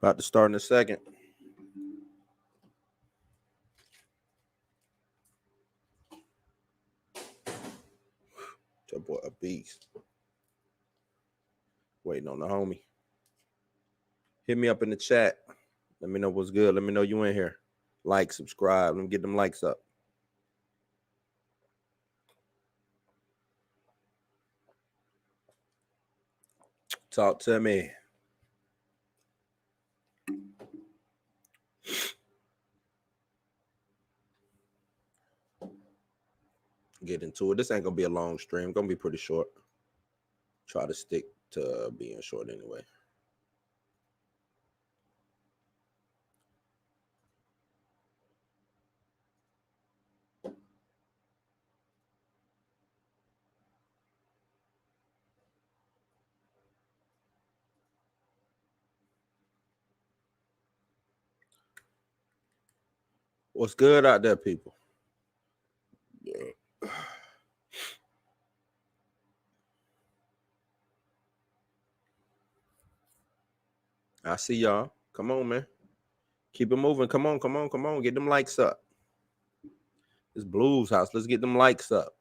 About to start in a second. Your boy a beast. Waiting on the homie. Hit me up in the chat. Let me know what's good. Let me know you in here. Like, subscribe. Let me get them likes up. Talk to me. Get into it. This ain't gonna be a long stream. Gonna be pretty short. Try to stick to being short anyway. What's good out there, people? Yeah. I see y'all. Come on, man. Keep it moving. Come on, come on, come on. Get them likes up. It's Blues House. Let's get them likes up.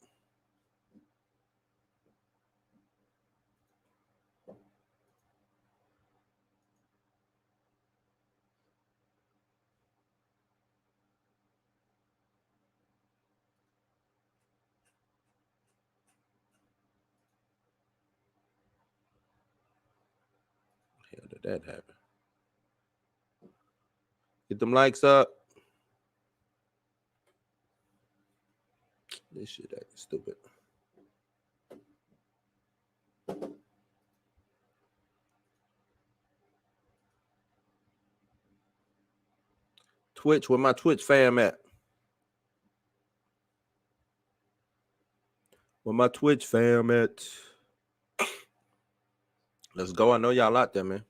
How did that happen? Get them likes up. This shit acting stupid. Twitch, where my Twitch fam at? Where my Twitch fam at? Let's go. I know y'all out there, man.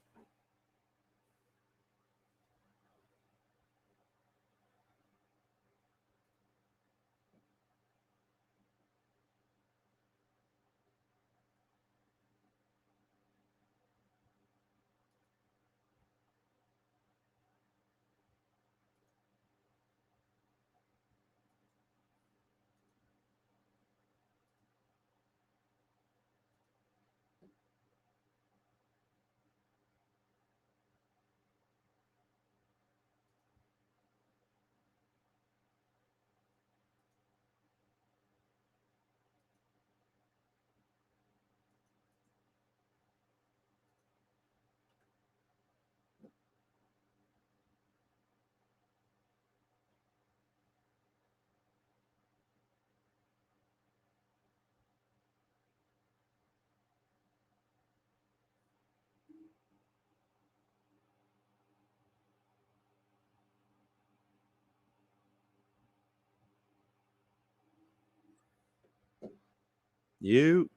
You.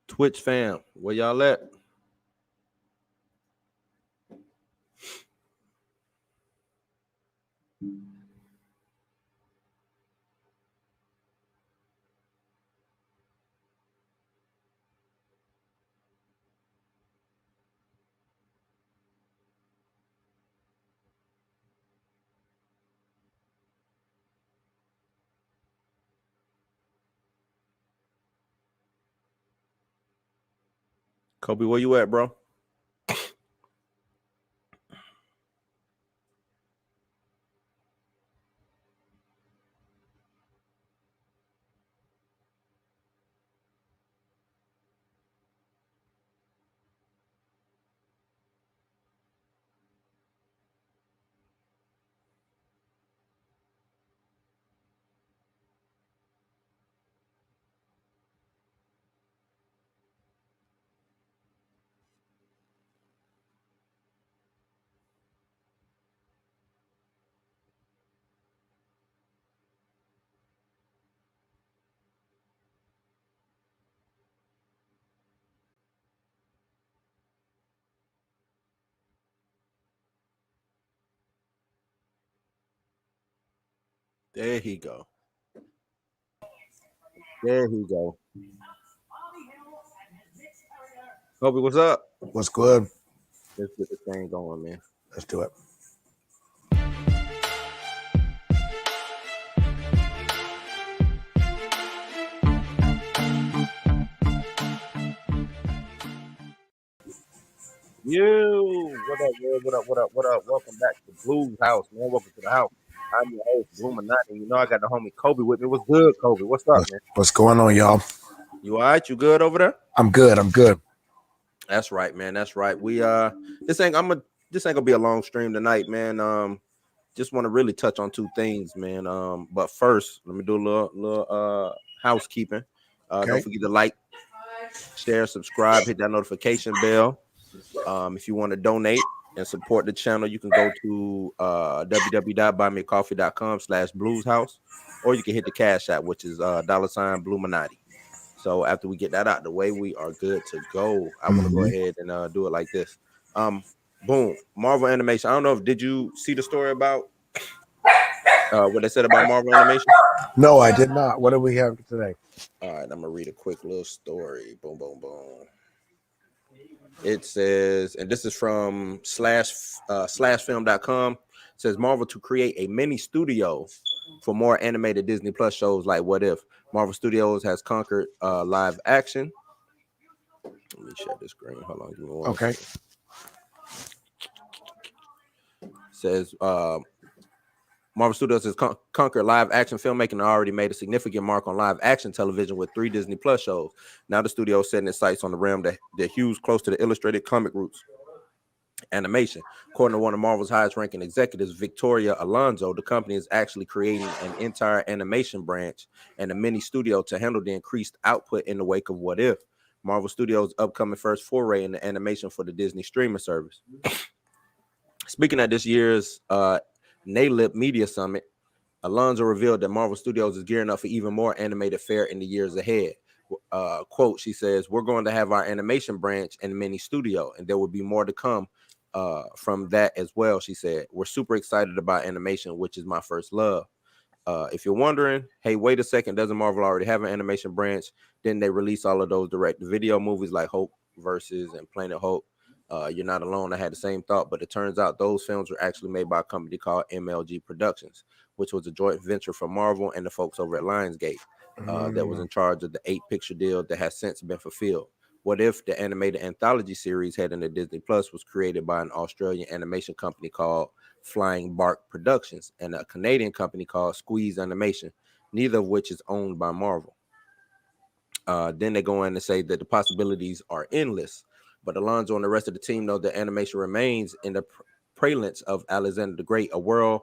Twitch fam, where y'all at? Kobe, where you at, bro? There he go. There he go. Kobe, what's up? What's good? Let's get this thing going, man. Let's do it. You, what up, man? What up, what up, what up? Welcome back to Blues House, man. Welcome to the house. I'm your host, Illuminati. You know I got the homie Kobe with me. What's good, Kobe? What's up, man? What's going on, y'all? You all right? You good over there? I'm good. I'm good. That's right, man. That's right. We this ain't gonna be a long stream tonight, man. Just want to really touch on two things, man. But first, let me do a little housekeeping. Okay. Don't forget to like, share, subscribe, hit that notification bell. If you want to donate and support the channel, you can go to www.buymeacoffee.com/blueshouse, or you can hit the cash app, which is $Bluminati. So after we get that out the way, we are good to go. I want to go ahead and do it like this. Boom, Marvel Animation. I don't know if did you see the story about what they said about Marvel Animation? No, I did not. What do we have today? All right, I'm gonna read a quick little story. Boom, boom, boom. It says, and this is from slashfilm.com. It says Marvel to create a mini studio for more animated Disney Plus shows like What If. Marvel Studios has conquered live action. Let me share this screen. Hold on, give me one Okay. second. It says Marvel Studios has conquered live action filmmaking and already made a significant mark on live action television with 3 Disney Plus shows. Now the studio is setting its sights on the realm that hews close to the illustrated comic roots. Animation. According to one of Marvel's highest ranking executives, Victoria Alonso, the company is actually creating an entire animation branch and a mini studio to handle the increased output in the wake of What If. Marvel Studios' upcoming first foray into animation for the Disney streaming service. Speaking at this year's NALIP Media Summit, Alonso revealed that Marvel Studios is gearing up for even more animated fare in the years ahead. Quote, she says, "We're going to have our animation branch and mini studio, and there will be more to come from that as well," she said. "We're super excited about animation, which is my first love." If you're wondering, hey, wait a second, doesn't Marvel already have an animation branch? Didn't they release all of those direct-to-video movies like Hope Versus and Planet Hope? You're not alone. I had the same thought, but it turns out those films were actually made by a company called MLG Productions, which was a joint venture from Marvel and the folks over at Lionsgate that was in charge of the 8-picture deal that has since been fulfilled. What If, the animated anthology series heading to Disney Plus, was created by an Australian animation company called Flying Bark Productions and a Canadian company called Squeeze Animation, neither of which is owned by Marvel. Then they go in and say that the possibilities are endless. But Alonso and the rest of the team know that animation remains in the prevalence of Alexander the Great, a world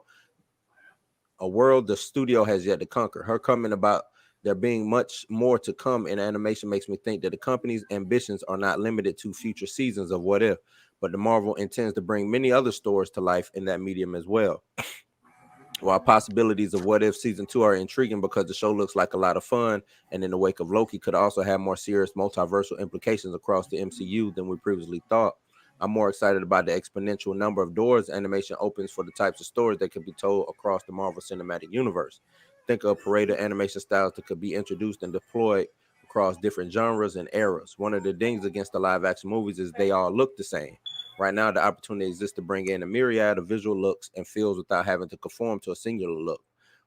the studio has yet to conquer. Her comment about there being much more to come in animation makes me think that the company's ambitions are not limited to future seasons of What If, but the Marvel intends to bring many other stories to life in that medium as well. While possibilities of What If season 2 are intriguing because the show looks like a lot of fun, and in the wake of Loki could also have more serious multiversal implications across the MCU than we previously thought, I'm more excited about the exponential number of doors animation opens for the types of stories that could be told across the Marvel Cinematic Universe. Think of a parade of animation styles that could be introduced and deployed across different genres and eras. One of the things against the live action movies is they all look the same. Right now, the opportunity exists to bring in a myriad of visual looks and feels without having to conform to a singular look.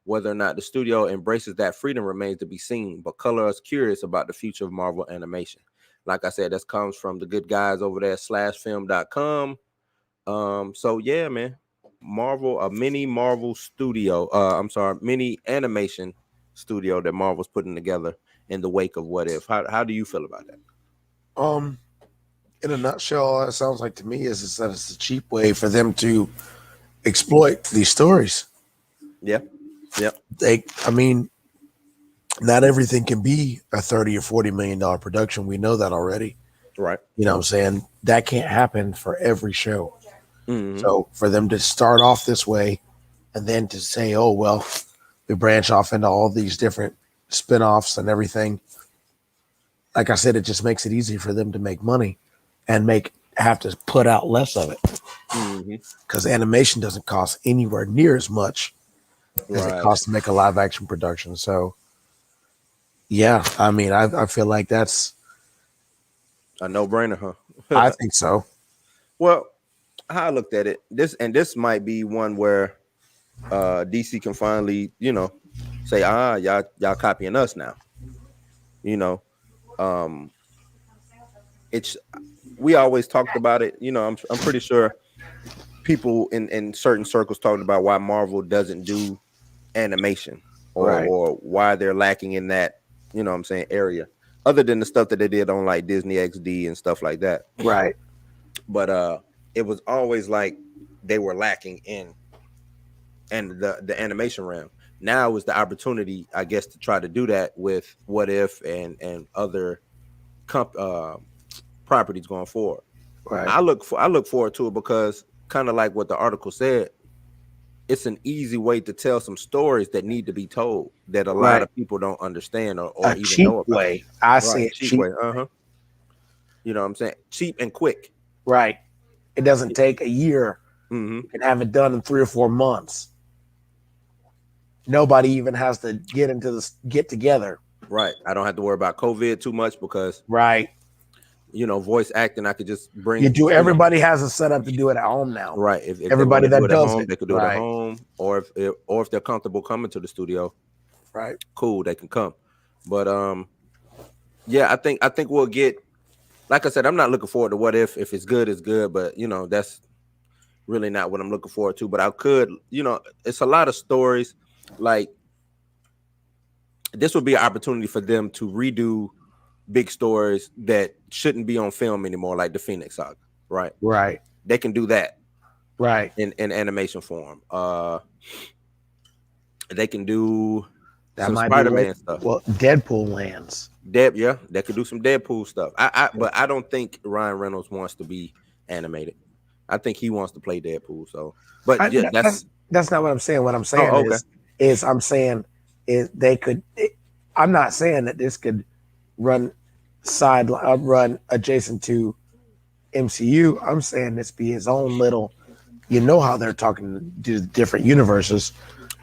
Whether or not the studio embraces that freedom remains to be seen, but color us curious about the future of Marvel animation. Like I said, that comes from the good guys over there at slashfilm.com. So yeah, man. A mini Marvel studio. Mini animation studio that Marvel's putting together in the wake of What If. How do you feel about that? In a nutshell, it sounds like to me is that it's a cheap way for them to exploit these stories. Yeah. I mean, not everything can be a $30 or $40 million production. We know that already. Right. You know what I'm saying? That can't happen for every show. Mm-hmm. So for them to start off this way and then to say, oh, well, we branch off into all these different spinoffs and everything. Like I said, it just makes it easy for them to make money and have to put out less of it. Because animation doesn't cost anywhere near as much as it costs to make a live action production. So Yeah, I mean, I feel like that's. A no-brainer, I huh? think so. Well, how I looked at it, this might be one where DC can finally, say, y'all copying us now. You know, um, it's we always talked about it. I'm pretty sure people in certain circles talked about why Marvel doesn't do animation Right. or why they're lacking in that, what I'm saying, area. Other than the stuff that they did on like Disney XD and stuff like that. Right. But it was always like they were lacking in and the animation realm. Now is the opportunity, I guess, to try to do that with What If and other properties going forward. Right. I look forward to it because kind of like what the article said, it's an easy way to tell some stories that need to be told that a lot Right. of people don't understand or A even cheap know about. way. I say Right, it cheap cheap. way. You know what I'm saying? Cheap and quick. Right. It doesn't take a year. Mm-hmm. You can have it done in 3 or 4 months. Nobody even has to get together. Right. I don't have to worry about COVID too much because Right. voice acting, I could just You bring, do. Everybody has a setup to do it at home now. right. If they want Everybody to do that it at does home, it. they could do it at Right. home, or if they're comfortable coming to the studio, Right. cool, they can come. But yeah, I think we'll get. Like I said, I'm not looking forward to What If. If it's good, it's good. But that's really not what I'm looking forward to. But I could, it's a lot of stories. Like this would be an opportunity for them to redo big stories that shouldn't be on film anymore, like the Phoenix Saga, right? Right. They can do that Right. in animation form. They can do That some might be Spider-Man stuff. well, Deadpool lands. Yeah, they could do some Deadpool stuff. But I don't think Ryan Reynolds wants to be animated. I think he wants to play Deadpool. So, but yeah, That's not what I'm saying. What I'm saying oh, okay. is I'm saying is they could. I'm not saying that this could run run adjacent to MCU. I'm saying this be his own little. You know how they're talking to different universes.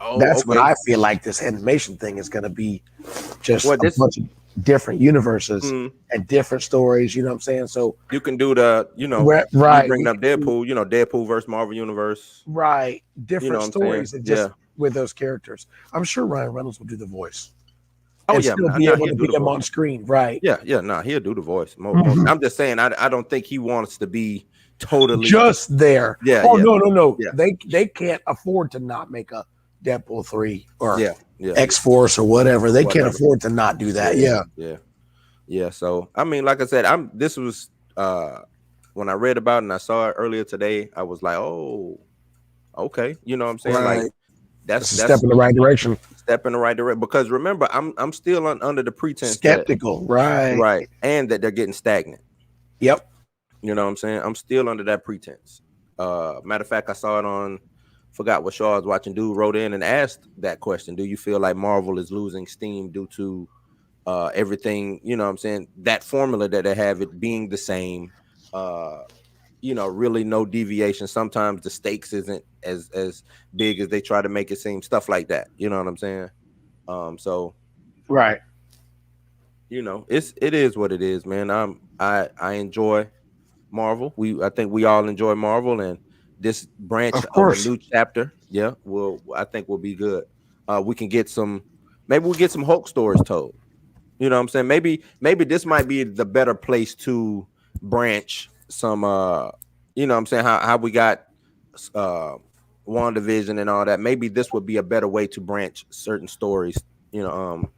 Oh, That's what okay. I feel like this animation thing is going to be. Just Well, a bunch of different universes mm, and different stories. You know what I'm saying? So you can do the, you right, bringing up Deadpool, Deadpool versus Marvel Universe. right, You know different what I'm saying? stories and just Yeah. with those characters. I'm sure Ryan Reynolds will do the voice Oh and yeah, still man. be Nah, able he'll to do be the him voice. on screen. Right. Yeah, nah, he'll do the voice. Mhm. I'm just saying, I don't think he wants to be totally. Just there. Yeah, Oh yeah, no. yeah, They can't afford to not make a Deadpool 3 or yeah. X Force or whatever. They can't Whatever. afford to not do that. Yeah, Yeah. yeah, yeah. So I mean, like I said, this was when I read about it and I saw it earlier today, I was like, oh, okay. You know what I'm saying? Like Right. that's It's a step in the right direction. step in the right direction. Because remember, I'm still under the pretense that Skeptical. Right. right, and that they're getting stagnant. Yep. You know what I'm saying? I'm still under that pretense. Matter of fact, I saw it on, forgot what show I was watching. Dude wrote in and asked that question: do you feel like Marvel is losing steam due to everything, you know what I'm saying, that formula that they have, it being the same, really no deviation. Sometimes the stakes isn't as big as they try to make it seem, stuff like that, you know what I'm saying? So Right. it is what it is, man. I enjoy Marvel. I think we all enjoy Marvel, and this branch Of of a course. new chapter, I think will be good. We can get maybe we'll get some Hulk stories told. You know what I'm saying? Maybe this might be the better place to branch some you know what I'm saying, how we got WandaVision and all that. Maybe this would be a better way to branch certain stories,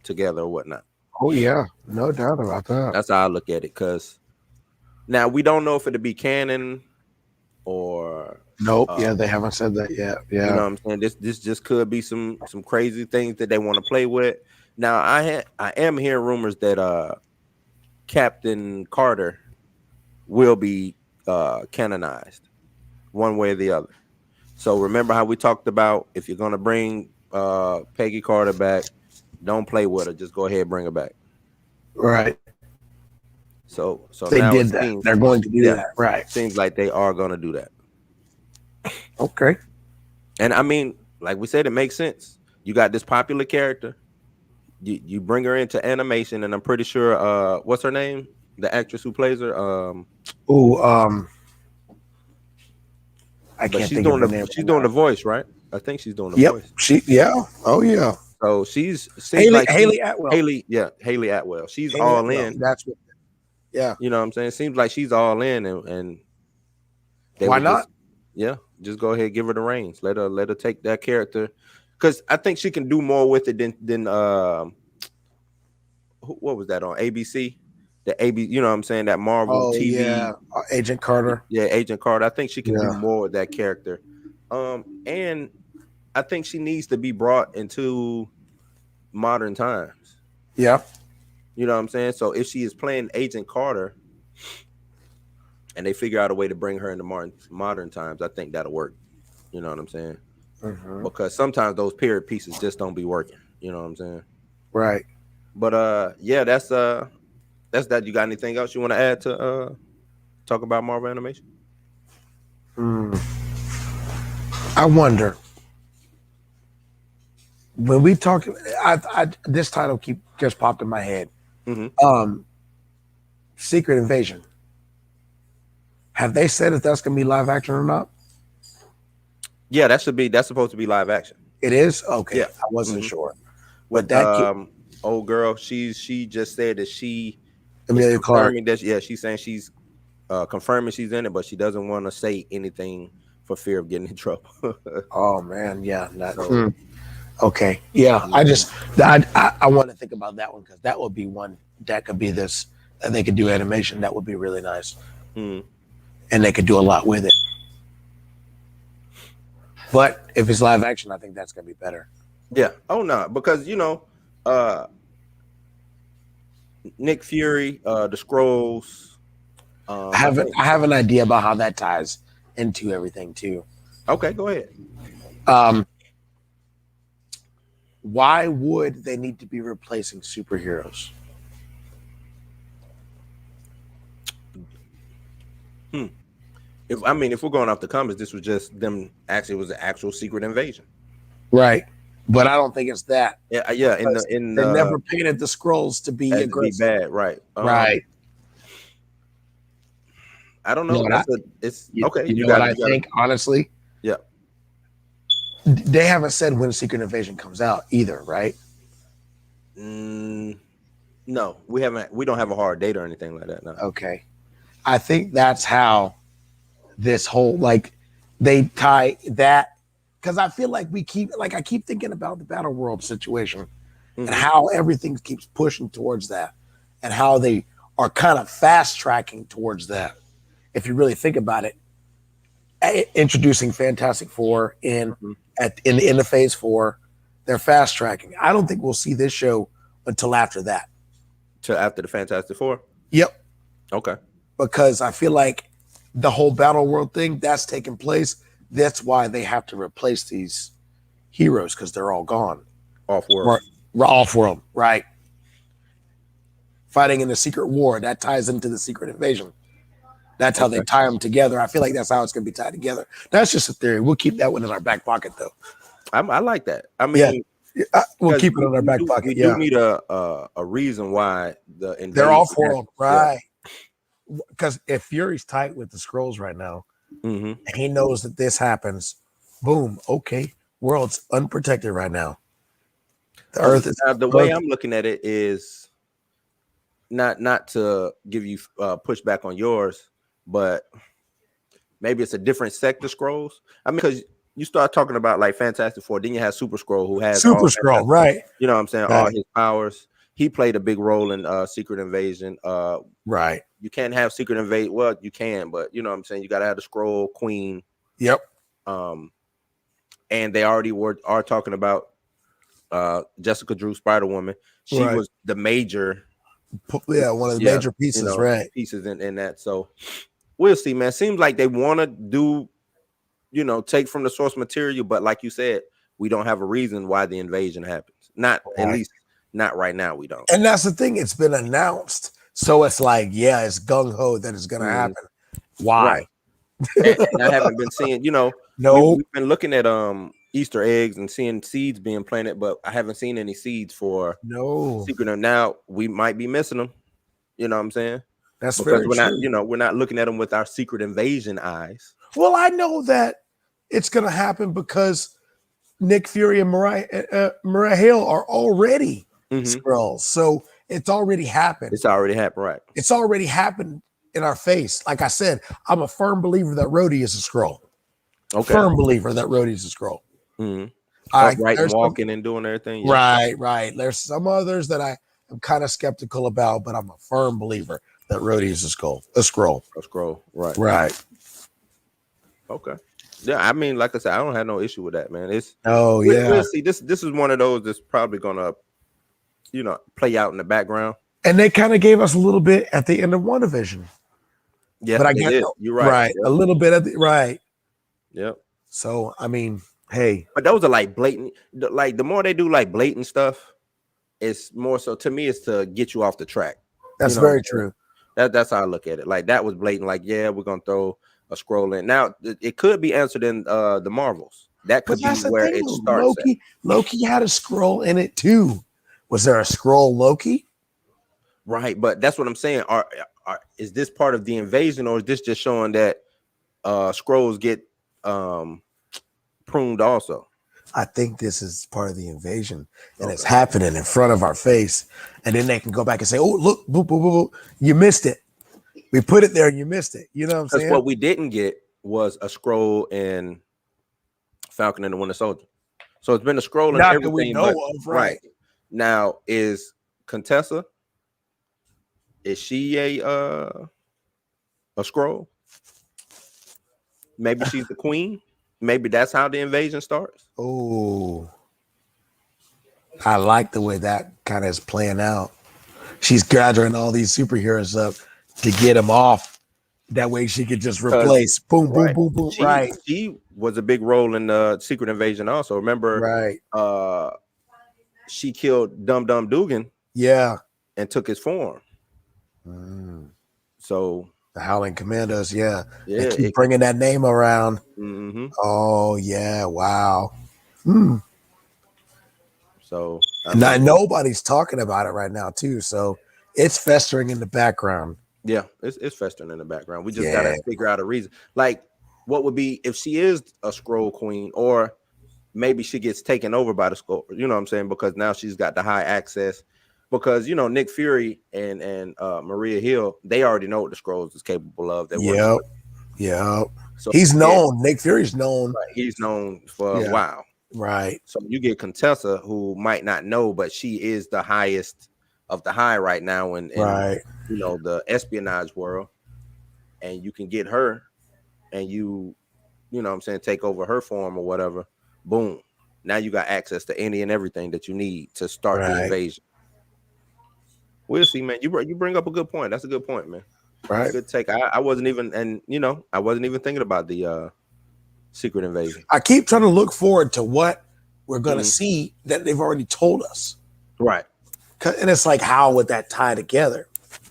together or whatnot. Oh yeah, no doubt about that. That's how I look at it. Cause now we don't know if it'll be canon or Nope. Yeah, they haven't said that yet. you know Yeah. what I'm saying? This just could be some crazy things that they want to play with. Now I am hearing rumors that Captain Carter will be canonized one way or the other. So remember how we talked about, if you're gonna bring Peggy Carter back, don't play with her. Just go ahead and bring her back. Right. So They now it did that. seems, They're going to do yeah, that. Right. seems like they are gonna do that. Okay. And I mean, like we said, it makes sense. You got this popular character. you bring her into animation, and I'm pretty sure what's her name? The actress who plays her. Oh, I But can't think of her name she's right doing the now. voice, right? I think she's doing the Yep. voice. Yeah. Oh yeah. So she's seems Haley like she Haley Atwell. Haley Atwell. She's Haley all Atwell. in. That's what. Yeah. You know what I'm saying? Seems like she's all in, and they Why would not? just just go ahead, give her the reins. Let her take that character, because I think she can do more with it than what was that on ABC? The AB, you know what I'm saying? That Marvel Oh TV, yeah. Agent Carter. yeah, Agent Carter. I think she can do Yeah. more with that character. And I think she needs to be brought into modern times. Yeah. You know what I'm saying? So if she is playing Agent Carter and they figure out a way to bring her into modern times, I think that'll work. You know what I'm saying? Mm-hmm. Because sometimes those period pieces just don't be working. You know what I'm saying? Right. But yeah, that's that. You got anything else you want to add to talk about Marvel animation? Mm. I wonder when we talk. This title just popped in my head. Mm-hmm. Secret Invasion. Have they said if that's gonna be live action or not? Yeah, that's supposed to be live action. It is. Okay. Yeah. I wasn't Mm-hmm. sure, but With that old girl, she just said that she is Amelia Clark. confirming that she's saying she's confirming she's in it, but she doesn't want to say anything for fear of getting in trouble. Oh man, yeah. So Okay, yeah. mhm. I want to think about that one because that would be one that could be this that they could do animation. That would be really nice, Mhm. and they could do a lot with it. But if it's live action, I think that's gonna be better. Yeah. Oh no, because uh Nick Fury, the Scrolls. I think I have an idea about how that ties into everything too. okay, go ahead. Um, why would they need to be replacing superheroes? Hmm. If we're going off the comics, this was just them actually it was an actual secret invasion. Right, but I don't think it's that. Yeah, in They the never painted the scrolls to be as to be aggressive. bad, right? Right. I don't You know know. what I, It's okay. you You know what got I you got to think, honestly? yeah. They haven't said when Secret Invasion comes out either, right? Mm, no, we haven't. We don't have a hard date or anything like that. No. Okay. I think that's how this whole they tie that because I feel like I keep thinking about the Battle World situation and Mm-hmm. how everything keeps pushing towards that and how they are kind of fast tracking towards that. If you really think about it, introducing Fantastic Four Mm-hmm. in the Phase 4, they're fast tracking. I don't think we'll see this show until after that. To after the Fantastic Four. Yep, Okay. because I feel like the whole Battle World thing that's taking place. That's why they have to replace these heroes because they're all gone. Off world. Or off world, right? Fighting in the secret war that ties into the secret invasion. That's how they Okay. tie them together. I feel like that's how it's going to be tied together. That's just a theory. We'll keep that one in our back pocket, though. I like that. I Yeah, mean, we'll because keep it in our back pocket. we do Yeah, need a reason why the they're invasion off world, happens. Yeah. right? Because if Fury's tight with the scrolls right now, Mm-hmm. and he knows that this happens, boom, okay, world's unprotected right now. The Earth is Now, the way Earth. I'm looking at it is not to give you pushback on yours, but maybe it's a different sector scrolls. I mean, because you start talking about like Fantastic Four, then you have Super Scroll who has Super all Scroll, right? you know what I'm saying, all Right. his powers. He played a big role in Secret Invasion. Right. You can't have Secret Invasion. Well, you can, but you know what I'm saying. You got to have the Scroll Queen. Yep. And they already are talking about Jessica Drew, Spider Woman. She Right. was the major, Yeah, one of the major pieces, right? pieces in that. So we'll see, man. Seems like they want to do, take from the source material, but like you said, we don't have a reason why the invasion happens. Not at least not right now. We don't. And that's the thing; it's been announced, so it's like, yeah, it's gung ho that it's going to happen. Why? Right. And I haven't been seeing. No. We've been looking at Easter eggs and seeing seeds being planted, but I haven't seen any seeds for No, Secret. And now we might be missing them. You know what I'm saying? that's Because very we're not, true. we're not looking at them with our Secret Invasion eyes. Well, I know that it's going to happen because Nick Fury and Mariah Hill are already Skrulls. So it's already happened. It's already happened, right? It's already happened in our face. Like I said, I'm a firm believer that Rhodey is a Skrull. Okay. Firm believer that Rhodey is a Skrull. Upright and walking and doing everything. Yeah. Right. There's some others that I am kind of skeptical about, but I'm a firm believer that Rhodey is a Skrull. A Skrull, right. Right. Okay. Yeah, I mean, like I said, I don't have no issue with that, man. We'll see. This is one of those that's probably gonna, play out in the background. And they kind of gave us a little bit at the end of WandaVision. Yeah, but I guess you're right. Right. Yep. A little bit at the right. Yep. So I mean, hey. But those are like blatant, like the more they do like blatant stuff, it's more so to me, it's to get you off the track. That's very true. That's how I look at it. Like that was blatant, like, yeah, we're gonna throw a scroll in. Now it could be answered in the Marvels. That could be where it starts. Loki had a scroll in it too. Was there a scroll Loki? Right, but that's what I'm saying. Is this part of the invasion, or is this just showing that scrolls get pruned also? I think this is part of the invasion, and it's happening in front of our face. And then they can go back and say, "Oh, look, boop, boop, boop, boop. You missed it. We put it there, and you missed it." You know what I'm saying? Because what we didn't get was a scroll in Falcon and the Winter Soldier. So it's been a scroll in everything we know of, right? Now, is Contessa? Is she a scroll? Maybe she's the queen. Maybe that's how the invasion starts. Oh, I like the way that kind of is playing out. She's gathering all these superheroes up to get them off. That way she could just replace. Boom, boom, boom, boom. She was a big role in the Secret Invasion also. Remember? Right. She killed Dum Dum Dugan. Yeah. And took his form. So the Howling Commandos, yeah. They keep bringing that name around. Oh yeah, wow. So nobody's talking about it right now too. So it's festering in the background. Yeah, it's festering in the background. We just gotta figure out a reason. Like, what would be if she is a scroll queen, or maybe she gets taken over by the scroll? You know what I'm saying? Because now she's got the high access. Because Nick Fury and Maria Hill, they already know what the Skrulls is capable of. Yep. So he's known. Nick Fury's known. Right. He's known for a while. Right. So you get Contessa, who might not know, but she is the highest of the high right now in the espionage world, and you can get her, and you know what I'm saying, take over her form or whatever. Boom. Now you got access to any and everything that you need to start the invasion. We'll see, man. You bring up a good point. That's a good point, man. Right. Good take. I wasn't even, I wasn't even thinking about the Secret Invasion. I keep trying to look forward to what we're gonna see that they've already told us. Right. And it's like, how would that tie together?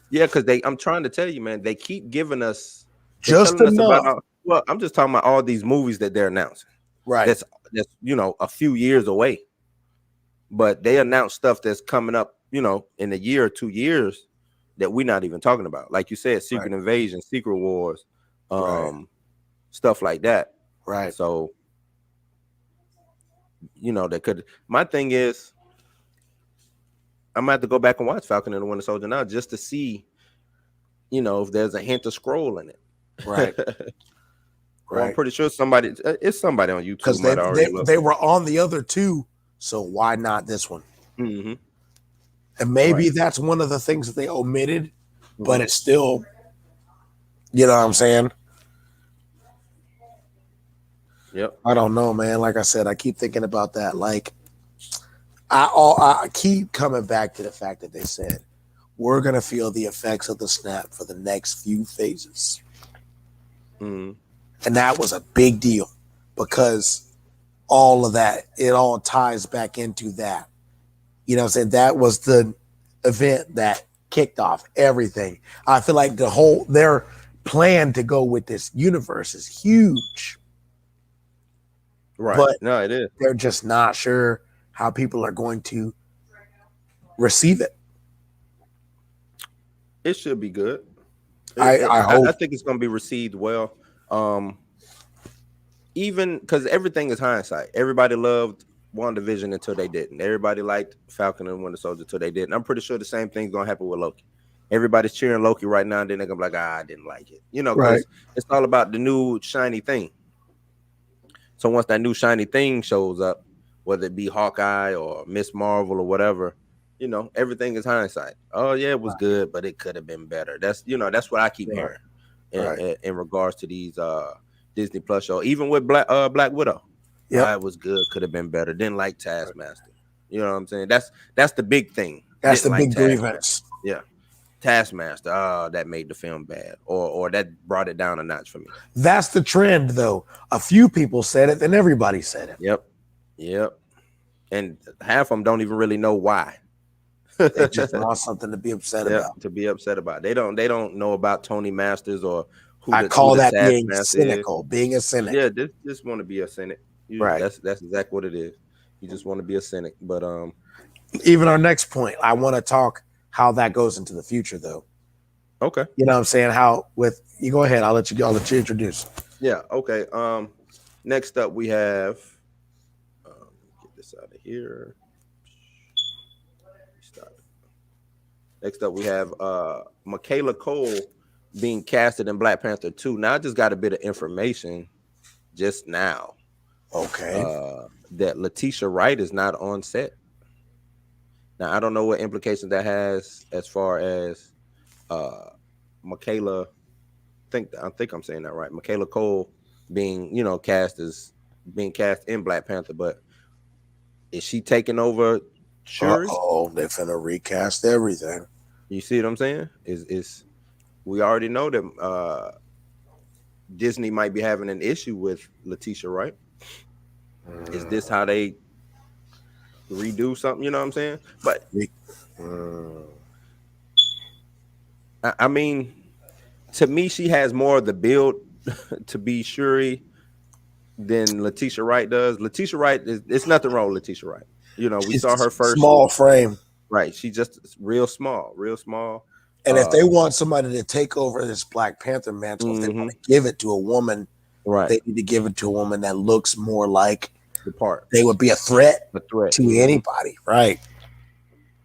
Yeah, because I'm trying to tell you, man, they keep giving us just enough. I'm just talking about all these movies that they're announcing. Right. That's a few years away. But they announce stuff that's coming up, in a year or 2 years that we're not even talking about. Like you said, Secret Invasion, Secret Wars, stuff like that. Right. So, they could. My thing is, I'm gonna have to go back and watch Falcon and the Winter Soldier now just to see, if there's a hint of scroll in it. Right. Well, I'm pretty sure it's somebody on YouTube because they were on the other two, so why not this one? And maybe that's one of the things that they omitted, but it's still, you know what I'm saying? Yep. I don't know, man. Like I said, I keep thinking about that. Like, I keep coming back to the fact that they said we're gonna feel the effects of the snap for the next few phases, and that was a big deal because all of that, it all ties back into that. You know what I'm saying? That was the event that kicked off everything. I feel like their plan to go with this universe is huge. Right. but No, it is. they're just not sure how people are going to receive it. It should be good. I I hope. think it's going to be received well. Um, Even because everything is hindsight. Everybody loved WandaVision until they didn't. Everybody liked Falcon and Winter Soldier until they didn't. I'm pretty sure the same thing's gonna happen with Loki. Everybody's cheering Loki right now, and then they're gonna be like, I didn't like it. Right. Because it's all about the new shiny thing. So once that new shiny thing shows up, whether it be Hawkeye or Miss Marvel or whatever, everything is hindsight. Oh yeah, it was good, but it could have been better. That's what I keep Right. hearing Right. in regards to these Disney Plus show. Even with Black Widow, Yep. it was good, could have been better. Didn't like Taskmaster. You know what I'm saying? That's the big thing. That's Didn't the like big Taskmaster. grievance. Yeah. Taskmaster, that made the film bad, or that brought it down a notch for me. That's the trend, though. A few people said it, then everybody said it. Yep. And half of them don't even really know why. They just want something to be upset about. To be upset about. They don't know about Tony Masters or I call that being Taskmaster cynical, being a cynic. Yeah, just want to be a cynic. Right. That's exactly what it is. You just want to be a cynic. But even our next point, I want to talk how that goes into the future, though. Okay. You know what I'm saying? How with you go ahead, I'll let you introduce. Yeah, okay. Next up we have get this out of here. Stop it. Next up we have Michaela Coel being casted in Black Panther 2. Now I just got a bit of information just now. Okay. That Letitia Wright is not on set. Now I don't know what implications that has as far as Michaela. I think I'm saying that right. Michaela Coel being cast in Black Panther, but is she taking over Shuri? Oh, they're finna recast everything. You see what I'm saying? Is we already know that Disney might be having an issue with Letitia Wright. Is this how they redo something? You know what I'm saying? But I mean, to me, she has more of the build to be Shuri than Letitia Wright does. Letitia Wright it's nothing wrong with Letitia Wright. We saw her first small frame. Right. She just real small. And if they want somebody to take over this Black Panther mantle, if they want to give it to a woman, right, they need to give it to a woman that looks more like the part. They would be a threat to anybody, right?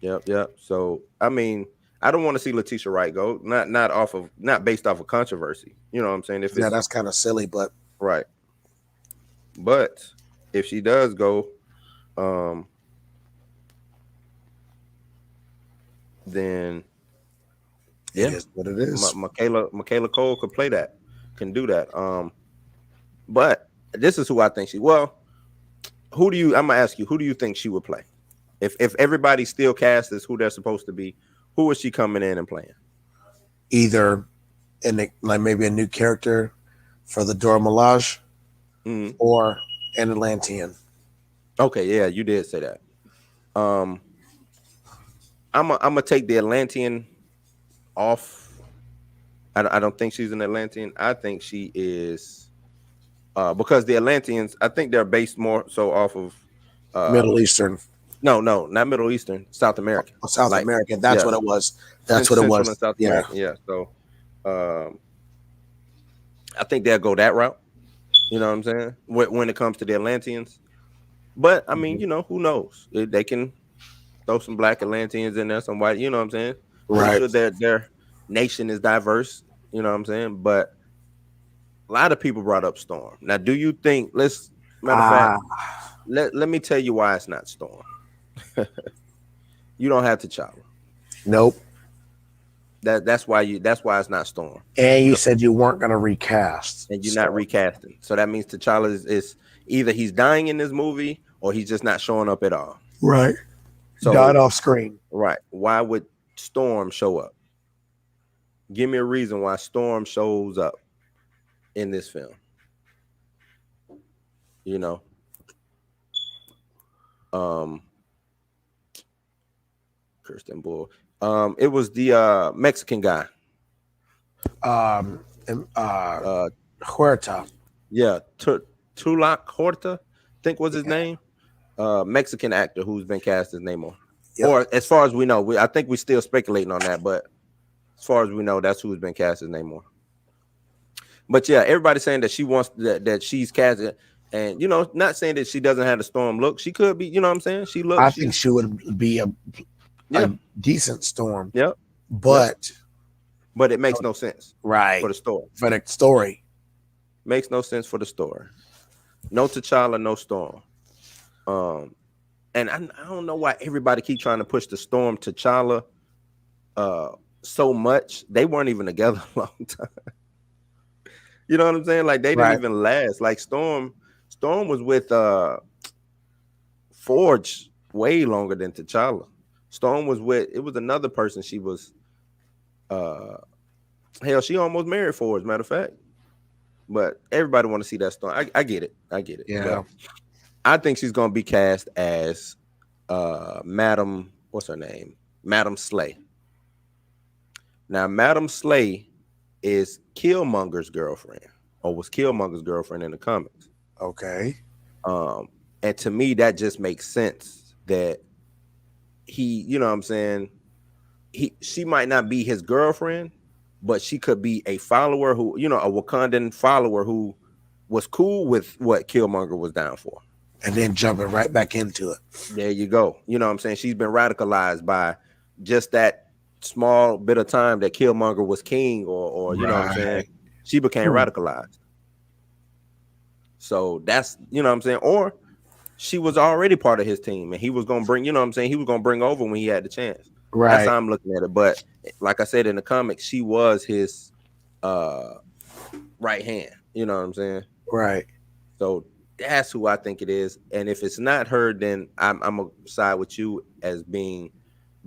Yep. So I mean, I don't want to see Letitia Wright go. Not based off of controversy. You know what I'm saying? That's kind of silly, but right. But if she does go, then it is what it is. Michaela Coel could play that, can do that. But this is who I think I'm gonna ask you, who do you think she would play? If everybody still cast as who they're supposed to be, who is she coming in and playing? Either like maybe a new character for the Dora Milaje or an Atlantean. Okay, yeah, you did say that. I'm gonna take the Atlantean off. I don't think she's an Atlantean. I think she is because the Atlanteans, I think they're based more so off of Middle Eastern. No, not Middle Eastern, South American. South American. That's what it was. That's what it was. South American. Yeah. So I think they'll go that route. You know what I'm saying? When it comes to the Atlanteans. But I mean, who knows? They can throw some black Atlanteans in there, some white, you know what I'm saying? Right. Sure their nation is diverse, you know what I'm saying? But a lot of people brought up Storm. Now, do you think, matter of fact, let me tell you why it's not Storm. You don't have T'Challa. Nope. That's why it's not Storm. And you said you weren't gonna recast. And you're not recasting. So that means T'Challa is either he's dying in this movie or he's just not showing up at all. Right. So died off screen. Right. Why would Storm show up? Give me a reason why Storm shows up in this film. Kirsten Bull. It was the Mexican guy. Huerta. Yeah, Tulak Horta. think was his name, Mexican actor who's been cast as Namor. Yep. Or as far as we know, I think we're still speculating on that, but as far as we know, that's who's been cast as Namor. But yeah, everybody's saying that she wants that she's casted, and not saying that she doesn't have the Storm look. She could be, you know what I'm saying? She looks. I think she would be a decent Storm. Yep. But it makes no sense. Right. For the story. For the story. Makes no sense for the story. No T'Challa, no Storm. And I don't know why everybody keep trying to push the Storm T'Challa so much. They weren't even together a long time. You know what I'm saying? Like they didn't even last. Like Storm was with Forge way longer than T'Challa. Storm was with another person. She was she almost married Forge, matter of fact. But everybody want to see that Storm. I get it. Yeah. But I think she's gonna be cast as Madam, what's her name? Madam Slay. Now, Madam Slay is Killmonger's girlfriend, or was Killmonger's girlfriend in the comics. Okay. And to me, that just makes sense that he, you know what I'm saying? She might not be his girlfriend, but she could be a follower who, a Wakandan follower who was cool with what Killmonger was down for. And then jumping right back into it. There you go. You know what I'm saying? She's been radicalized by just that small bit of time that Killmonger was king, or you know what I'm saying? She became radicalized. So that's, you know what I'm saying? Or she was already part of his team and he was going to bring, you know what I'm saying? He was going to bring over when he had the chance. Right. That's how I'm looking at it. But like I said in the comics, she was his right hand. You know what I'm saying? Right. So that's who I think it is. And if it's not her, then I'm going to side with you as being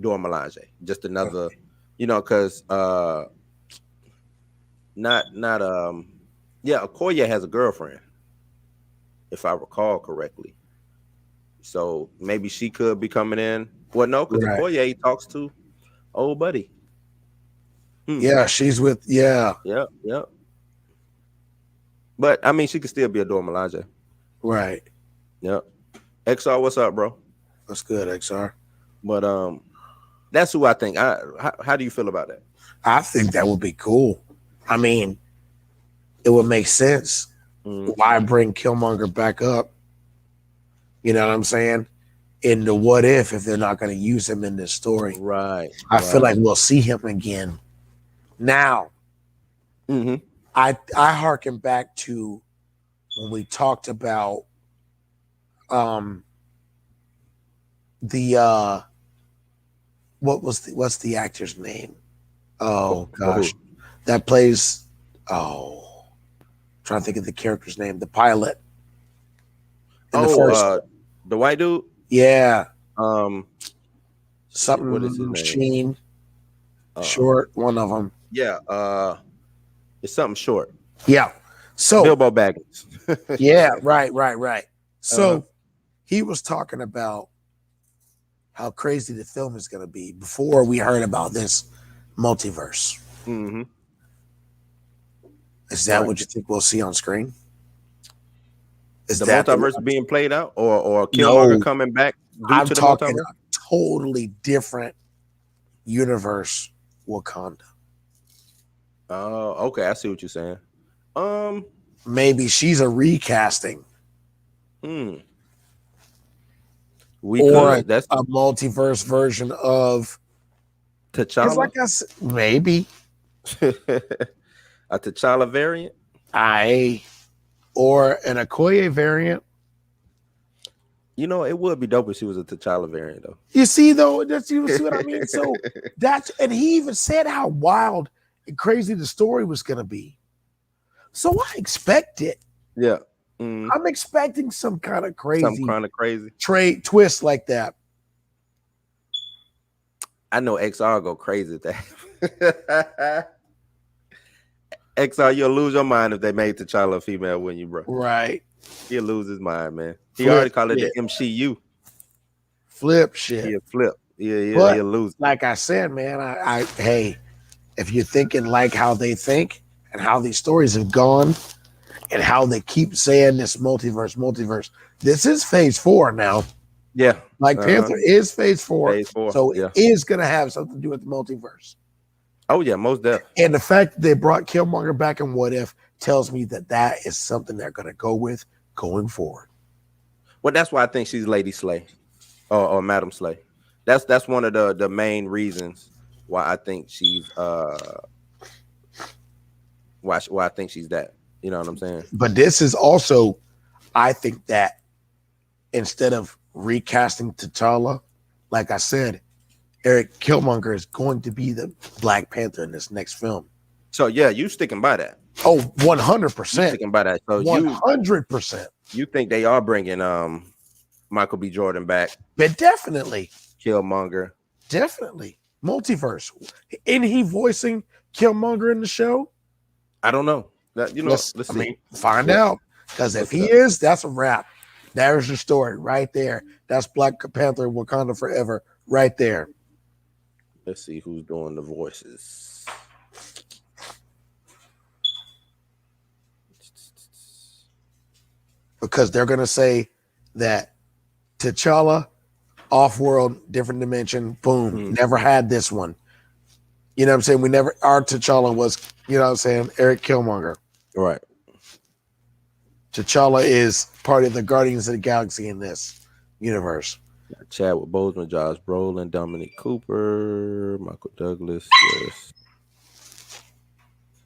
Dora Milaje. Just another, because Okoye has a girlfriend, if I recall correctly. So maybe she could be coming in. Well, no, because Okoye talks to old buddy. Yeah, she's with, Yep. But I mean, she could still be a Dora Milaje. Right. Yep. XR, what's up, bro? That's good, XR. But that's who I think. How do you feel about that? I think that would be cool. I mean, it would make sense. Why bring Killmonger back up? You know what I'm saying? In the what if they're not going to use him in this story. Right. I feel like we'll see him again. Now, I harken back to when we talked about what's the actor's name? Oh gosh. That plays trying to think of the character's name, the pilot. The white dude? Yeah. Something what is his Sheen. Short, one of them. Yeah, it's something short. Yeah. So Bilbo Baggins. Yeah, right. So he was talking about how crazy the film is going to be before we heard about this multiverse. Is that what you think we'll see on screen? Is the multiverse being played out, or Killmonger coming back? I'm talking a totally different universe, Wakanda. Oh, okay, I see what you're saying. Maybe she's a recasting. That's a multiverse version of T'Challa. Like maybe a T'Challa variant. Or an Okoye variant. It would be dope if she was a T'Challa variant, though. You see, though, you see what I mean? So and he even said how wild and crazy the story was going to be. So I expect it. Yeah. I'm expecting some kind of crazy trade twist like that. I know XR go crazy at that. XR, you'll lose your mind if they made T'Challa a female, wouldn't you, bro? Right. He'll lose his mind, man. He already called it the MCU. Flip shit. He'll flip. He'll lose. Like I said, man, hey, if you're thinking like how they think and how these stories have gone, and how they keep saying this multiverse. This is phase 4 now. Yeah. Black Panther is phase 4. Phase 4. So Yeah. it is going to have something to do with the multiverse. Oh yeah, most definitely. And the fact that they brought Killmonger back in What If tells me that is something they're going to go with going forward. Well, that's why I think she's Lady Slay or Madam Slay. That's one of the main reasons why I think she's why I think she's that. You know what I'm saying? But this is also, I think that instead of recasting T'Challa, like I said, Eric Killmonger is going to be the Black Panther in this next film. So yeah, you sticking by that? Oh, 100%. Sticking by that. So 100%. You think they are bringing Michael B. Jordan back? But definitely. Killmonger. Definitely. Multiverse. Isn't he voicing Killmonger in the show? I don't know. Let's see. Find out. Because if he is, that's a wrap. There's your story right there. That's Black Panther, Wakanda Forever, right there. Let's see who's doing the voices. Because they're going to say that T'Challa, off-world, different dimension, boom, never had this one. You know what I'm saying? Our T'Challa was, you know what I'm saying, Eric Killmonger. Right. T'Challa is part of the Guardians of the Galaxy in this universe. Chadwick Boseman, Josh Brolin, Dominic Cooper, Michael Douglas. Yes.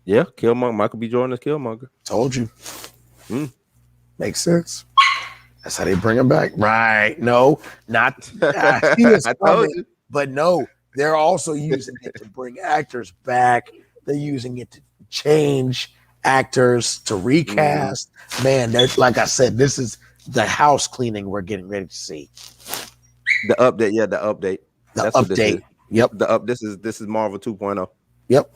Yeah, Killmonger. Michael B. Jordan is Killmonger. Told you. Makes sense. That's how they bring him back. Right. No, not. I told you. But no, they're also using it to bring actors back. They're using it to change actors, to recast. Man, like I said, this is the house cleaning we're getting ready to see. The update, yeah, the update. That's update. What this is. Yep. This is Marvel 2.0. Yep.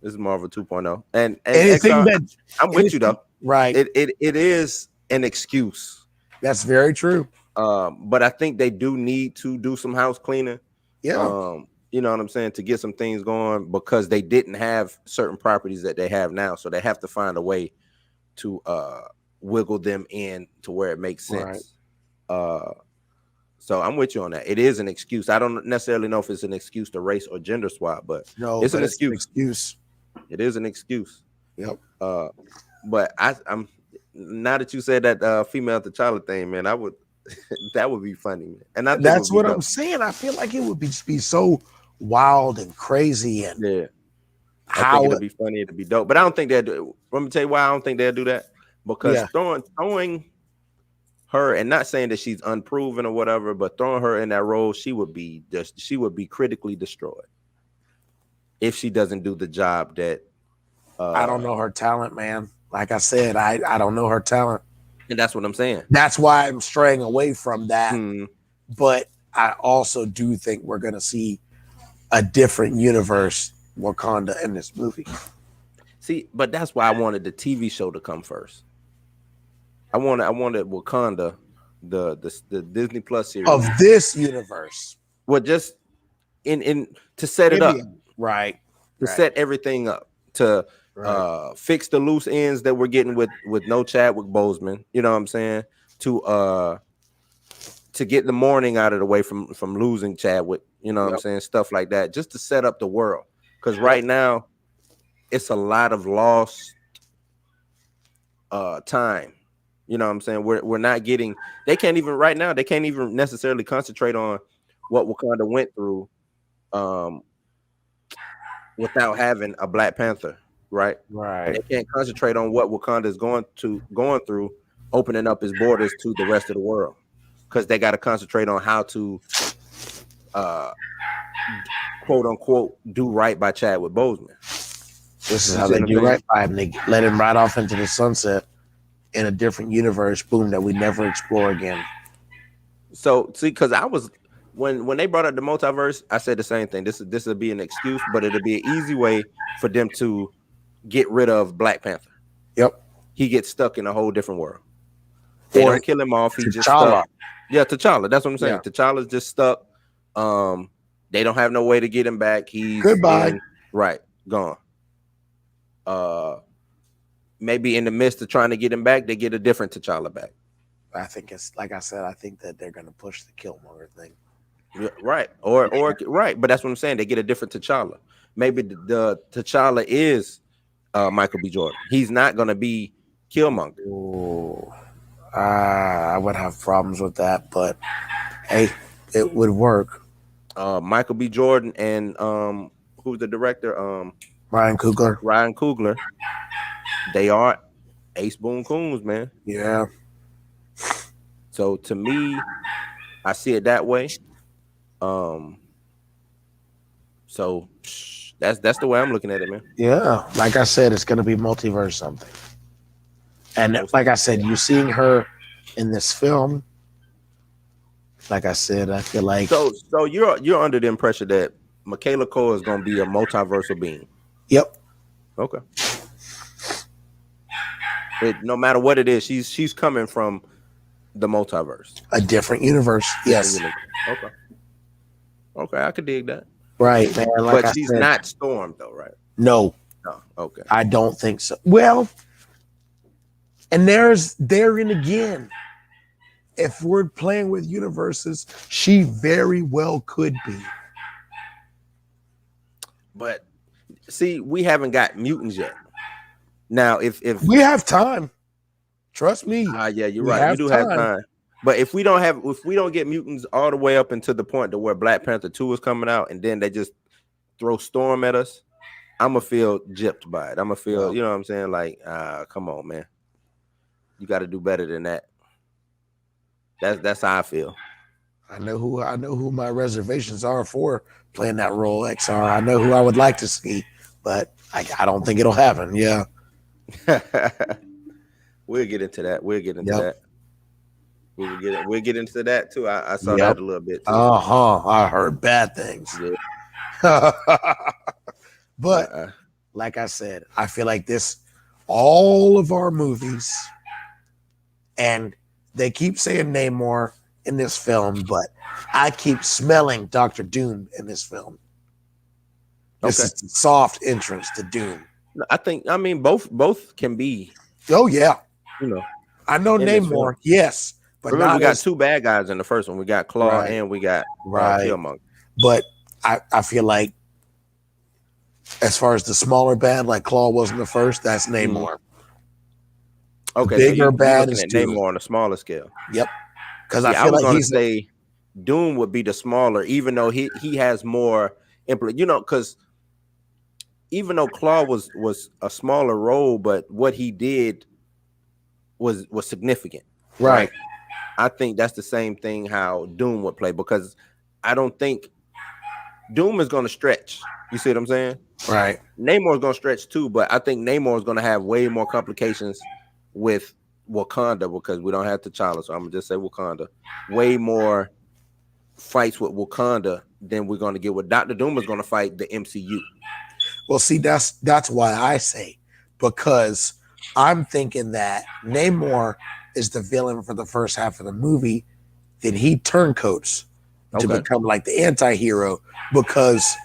This is Marvel 2.0. And anything XR, I'm with you though. Right. It is an excuse. That's very true. But I think they do need to do some house cleaning. Yeah. You know what I'm saying, to get some things going, because they didn't have certain properties that they have now. So they have to find a way to wiggle them in to where it makes sense. Right. So I'm with you on that. It is an excuse. I don't necessarily know if it's an excuse to race or gender swap, but no, it's an excuse. It is an excuse. Yep. But I'm now that you said that female T'Challa thing, man, that would be funny, man. And that's what I'm saying. I feel like it would be so wild and crazy, and I think it'd be funny, it'd be dope. But I don't think they'll do it. Let me tell you why I don't think they'll do that. Because throwing her, and not saying that she's unproven or whatever, but throwing her in that role, she would be critically destroyed if she doesn't do the job that I don't know her talent, man. Like I said, I don't know her talent. And that's what I'm saying. That's why I'm straying away from that. But I also do think we're going to see a different universe, Wakanda, in this movie. See, but that's why I wanted the TV show to come first. I wanted Wakanda, the Disney Plus series of this universe. Well, just in to set it up, right? To set everything up, to fix the loose ends that we're getting with no Chadwick Boseman. You know what I'm saying? To get the mourning out of the way from losing Chadwick. You know what I'm saying? Stuff like that, just to set up the world. Because right now, it's a lot of lost time. You know what I'm saying? We're not getting. They can't even necessarily concentrate on what Wakanda went through, without having a Black Panther, right? Right. They can't concentrate on what Wakanda is going through, opening up its borders to the rest of the world, because they got to concentrate on how to, quote unquote, do right by Chadwick Boseman. This is how they do right by him. They let him right off into the sunset in a different universe, boom, that we never explore again. So see, because I was when they brought up the multiverse, I said the same thing. This would be an excuse, but it'll be an easy way for them to get rid of Black Panther. Yep. He gets stuck in a whole different world. They don't kill him off. He just stuck. Yeah, T'Challa. That's what I'm saying. Yeah. T'Challa's just stuck. They don't have no way to get him back. He's goodbye. Gone. maybe in the midst of trying to get him back, they get a different T'Challa back. I think it's like I said. I think that they're gonna push the Killmonger thing. Yeah, right. Or right. But that's what I'm saying. They get a different T'Challa. Maybe the T'Challa is Michael B. Jordan. He's not gonna be Killmonger. Ooh, I would have problems with that, but hey, it would work. Michael B. Jordan and who's the director? Ryan Coogler. Ryan Coogler. They are Ace Boone Coons, man. Yeah. So to me, I see it that way. Um, so that's the way I'm looking at it, man. Yeah. Like I said, it's gonna be multiverse something. And like I said, you seeing her in this film, like I said, I feel like So you're under the impression that Michaela Coel is gonna be a multiversal being. yep. Okay. No matter what it is, she's coming from the multiverse. A different universe. Yes. Okay. Okay, I could dig that. Right, man. Like But I she's said, not Storm though, right? no, No. Okay. I don't think so. Well, and therein again. If we're playing with universes, she very well could be. But see, we haven't got mutants yet. Now, if We have time. Trust me. yeah, you're we right. have We do have time. But if we don't get mutants all the way up into the point to where Black Panther 2 is coming out, and then they just throw Storm at us, I'm gonna feel gypped by it. I'm gonna feel, you know what I'm saying? Like, come on, man. You got to do better than that. That's how I feel. I know who my reservations are for playing that role, XR. I know who I would like to see, but I don't think it'll happen. Yeah. We'll get into that. We'll get into that. We'll get into that too. I saw that a little bit too. I heard bad things. Yeah. But like I said, I feel like all of our movies, and they keep saying Namor in this film, but I keep smelling Dr. Doom in this film. This is the soft entrance to Doom. I mean both can be. Oh yeah. You know. I know Namor, yes. But remember, we got two bad guys in the first one. We got Claw and we got Killmonger. But I feel like as far as the smaller bad, like Claw was in the first, that's Namor. Okay, the bigger bad is Namor on a smaller scale. Yep. Because I feel like he's say Doom would be the smaller, even though he has more because even though Claw was a smaller role, but what he did was significant. Right. I think that's the same thing how Doom would play, because I don't think Doom is going to stretch. You see what I'm saying? Right. Namor is going to stretch too, but I think Namor is going to have way more complications with Wakanda, because we don't have T'Challa, so I'm gonna just say Wakanda. Way more fights with Wakanda than we're going to get with Dr. Doom is going to fight the MCU. Well, see, that's why I say, because I'm thinking that Namor is the villain for the first half of the movie, then he turncoats to become like the anti-hero, because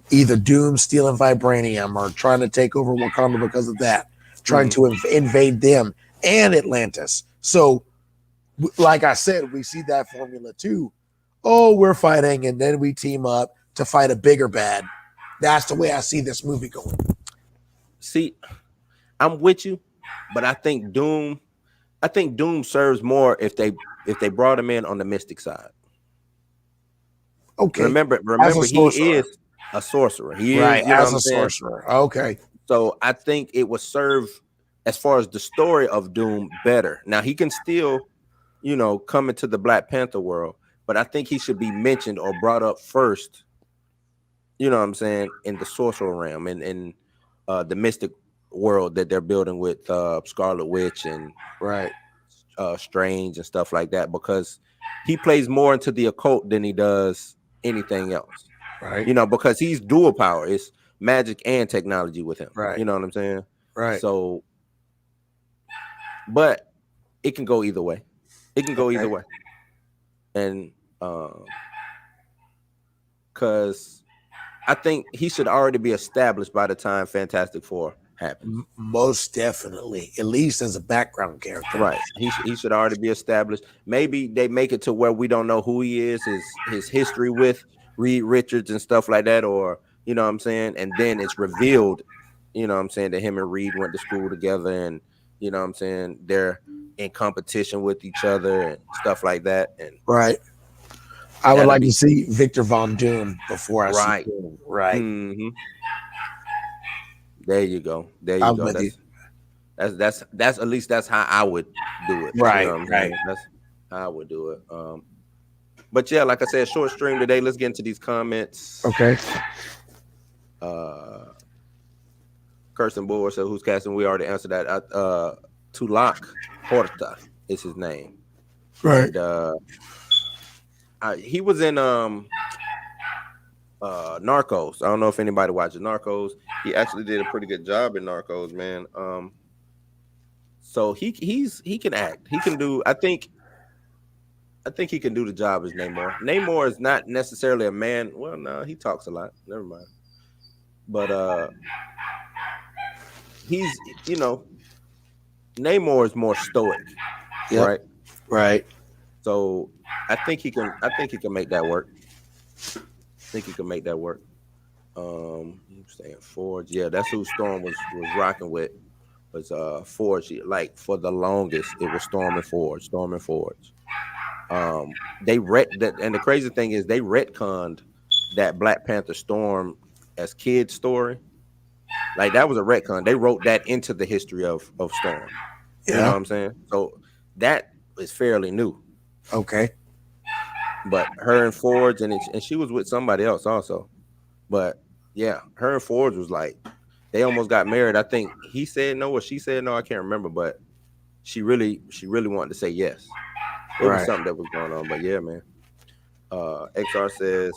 either Doom stealing vibranium or trying to take over Wakanda because of that, trying to invade them and Atlantis. So, like I said, we see that formula too. Oh, we're fighting, and then we team up to fight a bigger bad. That's the way I see this movie going. See, I'm with you, but I think Doom serves more if they brought him in on the mystic side. Okay. Remember, he is a sorcerer. He is, as a sorcerer. Okay. So I think it would serve, as far as the story of Doom, better. Now he can still, come into the Black Panther world, but I think he should be mentioned or brought up first. You know what I'm saying? In the sorcerer realm, in the mystic world that they're building with Scarlet Witch and Strange and stuff like that, because he plays more into the occult than he does anything else. Right. Because he's dual power. It's magic and technology with him. Right. You know what I'm saying? Right. So, but it can go either way. It can go either way. And because I think he should already be established by the time Fantastic Four happen. Most definitely, at least as a background character. Right. He should already be established. Maybe they make it to where we don't know who he is, his history with Reed Richards and stuff like that, or you know what I'm saying, and then it's revealed, you know what I'm saying, that him and Reed went to school together, and you know what I'm saying, they're in competition with each other and stuff like that. And Right. I would that'll like to be see Victor Von Doom before I see right. Doom. Right. Hmm. There you go. There you I'm go. with you. That's at least that's how I would do it. You Right. know what I'm Right. saying? That's how I would do it. But yeah, like I said, short stream today. Let's get into these comments. Okay. Kirsten Bull said, "Who's casting?" We already answered that. Tulak Horta is his name. Right. And he was in Narcos. I don't know if anybody watches Narcos. He actually did a pretty good job in Narcos, man. So he can act. He can do. I think he can do the job as Namor. Namor is not necessarily a man. Well, no, he talks a lot. Never mind. But he's, you know, Namor is more stoic, Yep. right? Right. So I think he can make that work. I think he can make that work. Saying Forge, yeah, that's who Storm was rocking with. Was Forge. Like for the longest, it was Storm and Forge. They that, and the crazy thing is they retconned that Black Panther Storm as kid story. Like that was a retcon. They wrote that into the history of Storm. Yeah. You know what I'm saying? So that is fairly new. Okay. But her and Forge, and she was with somebody else also. But yeah, her and Forge was like, they almost got married. I think he said no or she said no. I can't remember, but she really wanted to say yes. It was something that was going on. But yeah, man. XR says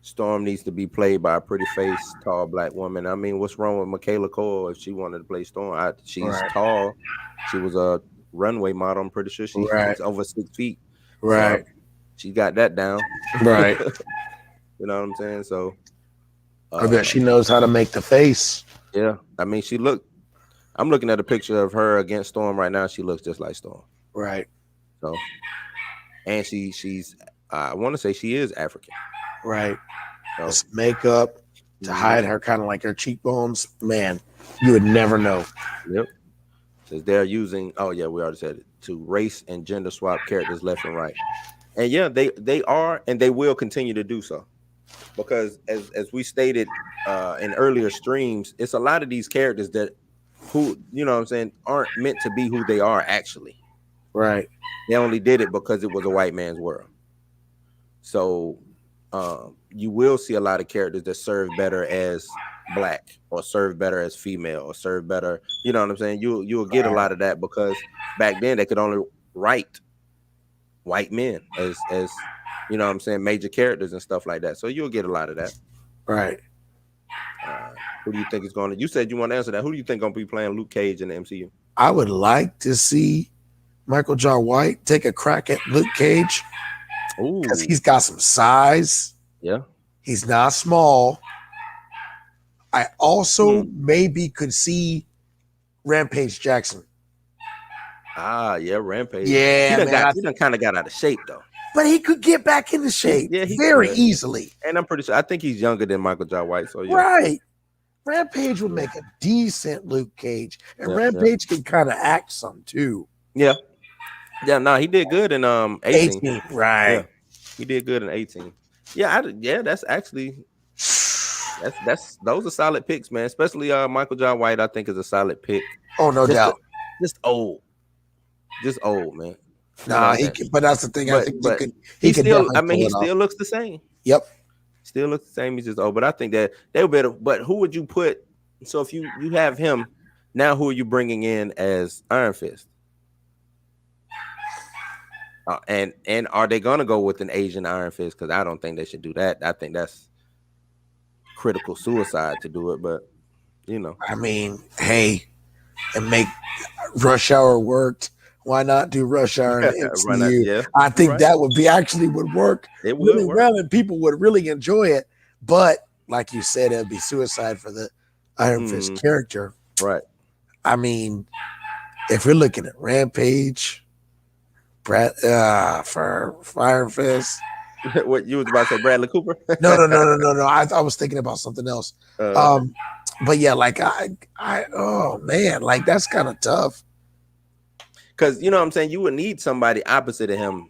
Storm needs to be played by a pretty face, tall black woman. I mean, what's wrong with Michaela Coel if she wanted to play Storm? She's tall. She was a runway model. I'm pretty sure she's over 6 feet. Right. So she got that down. Right. You know what I'm saying? So I bet she knows how to make the face. Yeah. I mean, I'm looking at a picture of her against Storm right now. She looks just like Storm. Right. So, and she's I want to say she is African. Right. So, this makeup to hide her kind of like her cheekbones. Man, you would never know. Yep. Says they're using, oh yeah, we already said it, to race and gender swap characters left and right. And yeah, they are, and they will continue to do so. Because as we stated in earlier streams, it's a lot of these characters that who, you know what I'm saying, aren't meant to be who they are actually. Right. They only did it because it was a white man's world. So you will see a lot of characters that serve better as black or serve better as female or serve better, you know what I'm saying? You'll get a lot of that because back then they could only write white men as you know what I'm saying, major characters and stuff like that. So you'll get a lot of that. Right. Who do you think is going to, you said you want to answer that. Who do you think going to be playing Luke Cage in the MCU? I would like to see Michael John White take a crack at Luke Cage because he's got some size. Yeah. He's not small. I also maybe could see Rampage Jackson. Yeah, Rampage. Yeah, he done kind of got out of shape though. But he could get back into shape very easily. And I'm pretty sure, I think he's younger than Michael John White. So yeah. Right. Rampage would make a decent Luke Cage. And Rampage can kind of act some too. Yeah. Yeah, no, he did good in 18. Right. Yeah. He did good in 18. Yeah, that's actually those are solid picks, man. Especially Michael John White, I think is a solid pick. Oh, no doubt. Just old, man. Nah, he can, but that's the thing. I think he still. I mean, he still looks the same. Yep, still looks the same. He's just old, but I think that they would better. But who would you put? So if you have him now, who are you bringing in as Iron Fist? And are they gonna go with an Asian Iron Fist? Because I don't think they should do that. I think that's critical suicide to do it. But you know, I mean, hey, and make Rush Hour worked. Why not do Rush Hour in MCU? I think that would would work really well, and people would really enjoy it. But like you said, it'd be suicide for the Iron Fist character. Right. I mean, if you're looking at Rampage, for Iron Fist. What you was about to say, Bradley Cooper? No. I was thinking about something else. But yeah, like oh man, like that's kind of tough. Because you know what I'm saying, you would need somebody opposite of him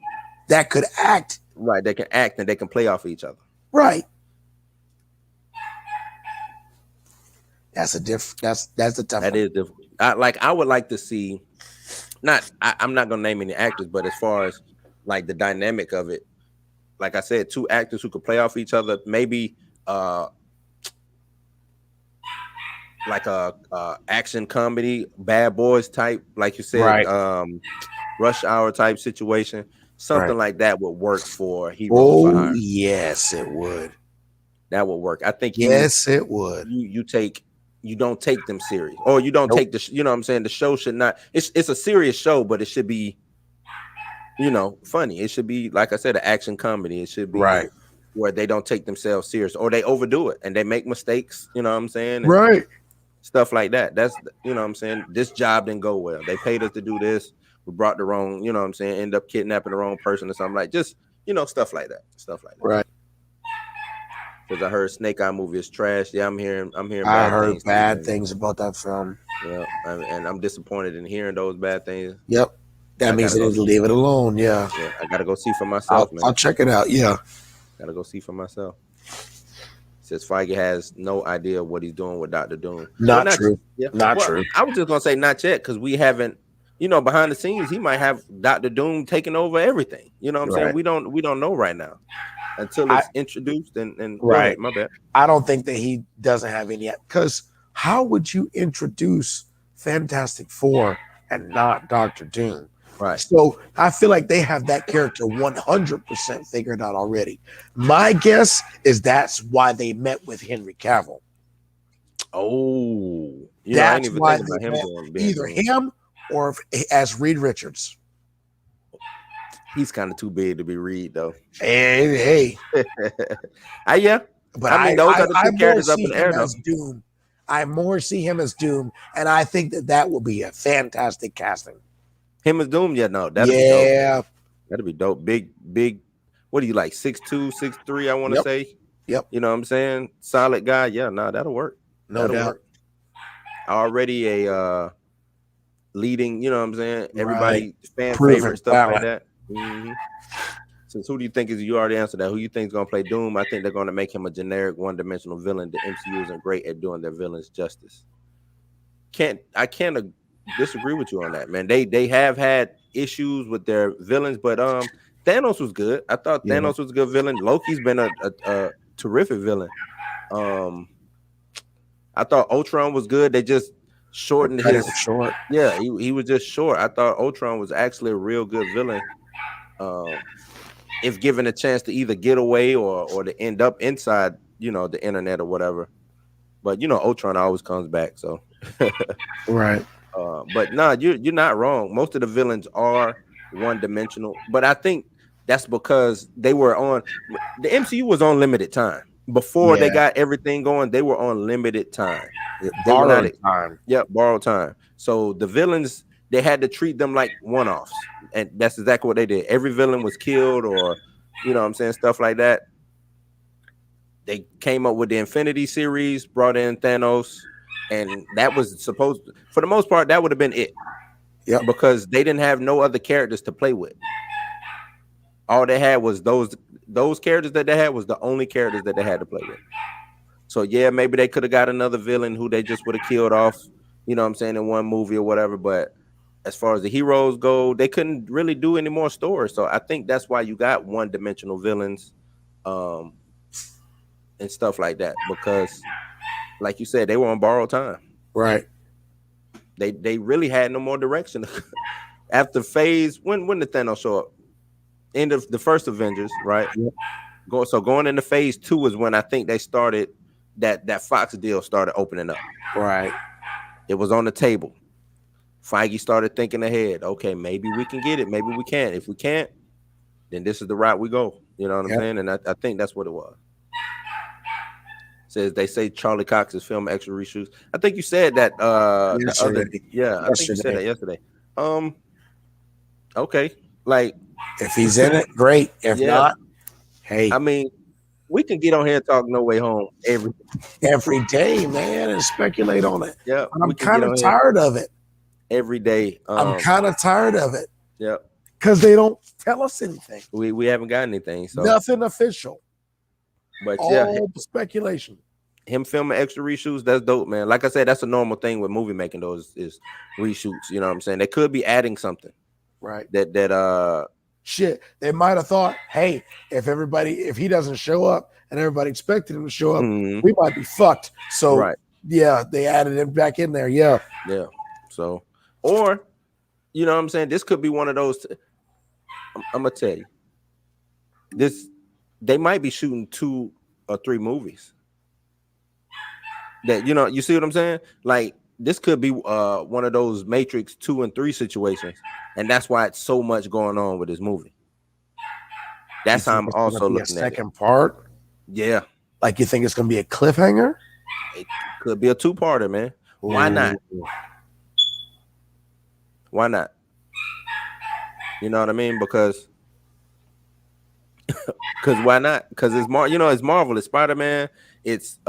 that could act. Right, they can act and they can play off each other. Right. That's a tough That one. is difficult. I would like to see, I'm not gonna name any actors, but as far as like the dynamic of it, like I said, two actors who could play off each other, maybe like a action comedy, Bad Boys type, like you said, right. Rush Hour type situation. Something right. like that would work for Heroes for Oh Hire. yes, it would. That would work. I think it would. You don't take them serious, or you don't take the, you know what I'm saying? The show should not, it's a serious show, but it should be, you know, funny. It should be, like I said, an action comedy. It should be right. where they don't take themselves serious, or they overdo it and they make mistakes, you know what I'm saying? And right. stuff like that. That's, you know what I'm saying? This job didn't go well. They paid us to do this. We brought the wrong, you know what I'm saying? End up kidnapping the wrong person or something, like just, you know, stuff like that. Right. Because I heard Snake Eye movie is trash. Yeah, I'm hearing I heard bad things about that film. Yeah, and I'm disappointed in hearing those bad things. Yep. That means they need to leave it alone. Yeah. I gotta go see for myself, man. I'll check it out. Yeah. Gotta go see for myself. Says Feige has no idea what he's doing with Dr. Doom. Not true. Yeah. Not true. I was just gonna say not yet, because we haven't, you know, behind the scenes, he might have Dr. Doom taking over everything. You know what I'm saying? We don't know right now until it's introduced. And right. Go ahead, my bad. I don't think that he doesn't have any yet. Because how would you introduce Fantastic Four and not Dr. Doom? Right. So I feel like they have that character 100% figured out already. My guess is that's why they met with Henry Cavill. Oh, that's why they met either him or as Reed Richards. He's kind of too big to be Reed, though. Hey. Yeah. But I mean, those are the two characters up in the air, though. Doom. I more see him as Doom, and I think that will be a fantastic casting. Him as Doom, yeah, no, that'd be dope. That'd be dope. Big. What do you like? 6'2", 6'3", I want to say. Yep. You know what I'm saying? Solid guy. Yeah, no, that'll work. No doubt. Work. Already a leading, you know what I'm saying? Everybody fan Proven favorite stuff talent. like that. Mm-hmm. Since who do you think you already answered that? Who you think is gonna play Doom? I think they're gonna make him a generic one-dimensional villain. The MCU isn't great at doing their villains justice. I can't disagree with you on that, man. They have had issues with their villains, but Thanos was good. I thought Thanos was a good villain. Loki's been a terrific villain. I thought Ultron was good. They just shortened his short. Yeah, he was just short. I thought Ultron was actually a real good villain. If given a chance to either get away or to end up inside, you know, the internet or whatever. But you know, Ultron always comes back. So right. But no, you're not wrong. Most of the villains are one-dimensional, but I think that's because they were on the MCU was on limited time. Before they got everything going, they were on limited time. Borrowed time. Yep, borrowed time. So the villains, they had to treat them like one-offs. And that's exactly what they did. Every villain was killed, or you know what I'm saying, stuff like that. They came up with the Infinity series, brought in Thanos, and that was supposed to, for the most part, that would have been it. Yeah. Because they didn't have no other characters to play with. All they had was those characters that they had was the only characters that they had to play with. So yeah, maybe they could have got another villain who they just would have killed off, you know what I'm saying, in one movie or whatever. But as far as the heroes go, they couldn't really do any more stories. So I think that's why you got one-dimensional villains and stuff like that. Because like you said, they were on borrowed time. Right. They really had no more direction. After phase, when did Thanos show up? End of the first Avengers, right? Yep. Going into phase 2 is when I think they started that Fox deal started opening up. Right. It was on the table. Feige started thinking ahead. Okay, maybe we can get it. Maybe we can't. If we can't, then this is the route we go. You know what I'm saying? And I think that's what it was. Says they say Charlie Cox is filming extra reshoots. I think you said that the other Yesterday. I think you said that yesterday. Okay. Like If he's in it, great. If yeah. not, hey. I mean, we can get on here and talk No Way Home every day, man, and speculate on it. yeah. And I'm kind of tired of it. Every day. I'm kind of tired of it. Yeah. Because they don't tell us anything. We haven't got anything. So nothing official. But all speculation. Him filming extra reshoots, that's dope, man. Like I said, that's a normal thing with movie making. Those is reshoots. You know what I'm saying? They could be adding something, right? That shit. They might have thought, hey, if he doesn't show up and everybody expected him to show up, we might be fucked. So yeah, they added him back in there. Yeah. So, or you know what I'm saying? This could be one of those. I'm gonna tell you, they might be shooting 2 or 3 movies. That you see what I'm saying? Like this could be one of those Matrix 2 and 3 situations, and that's why it's so much going on with this movie. That's how I'm also looking at it. Second part, yeah. Like you think it's gonna be a cliffhanger? It could be a 2-parter, man. Why not? Why not? You know what I mean? Because why not? Because it's it's Marvel, it's Spider-Man. It's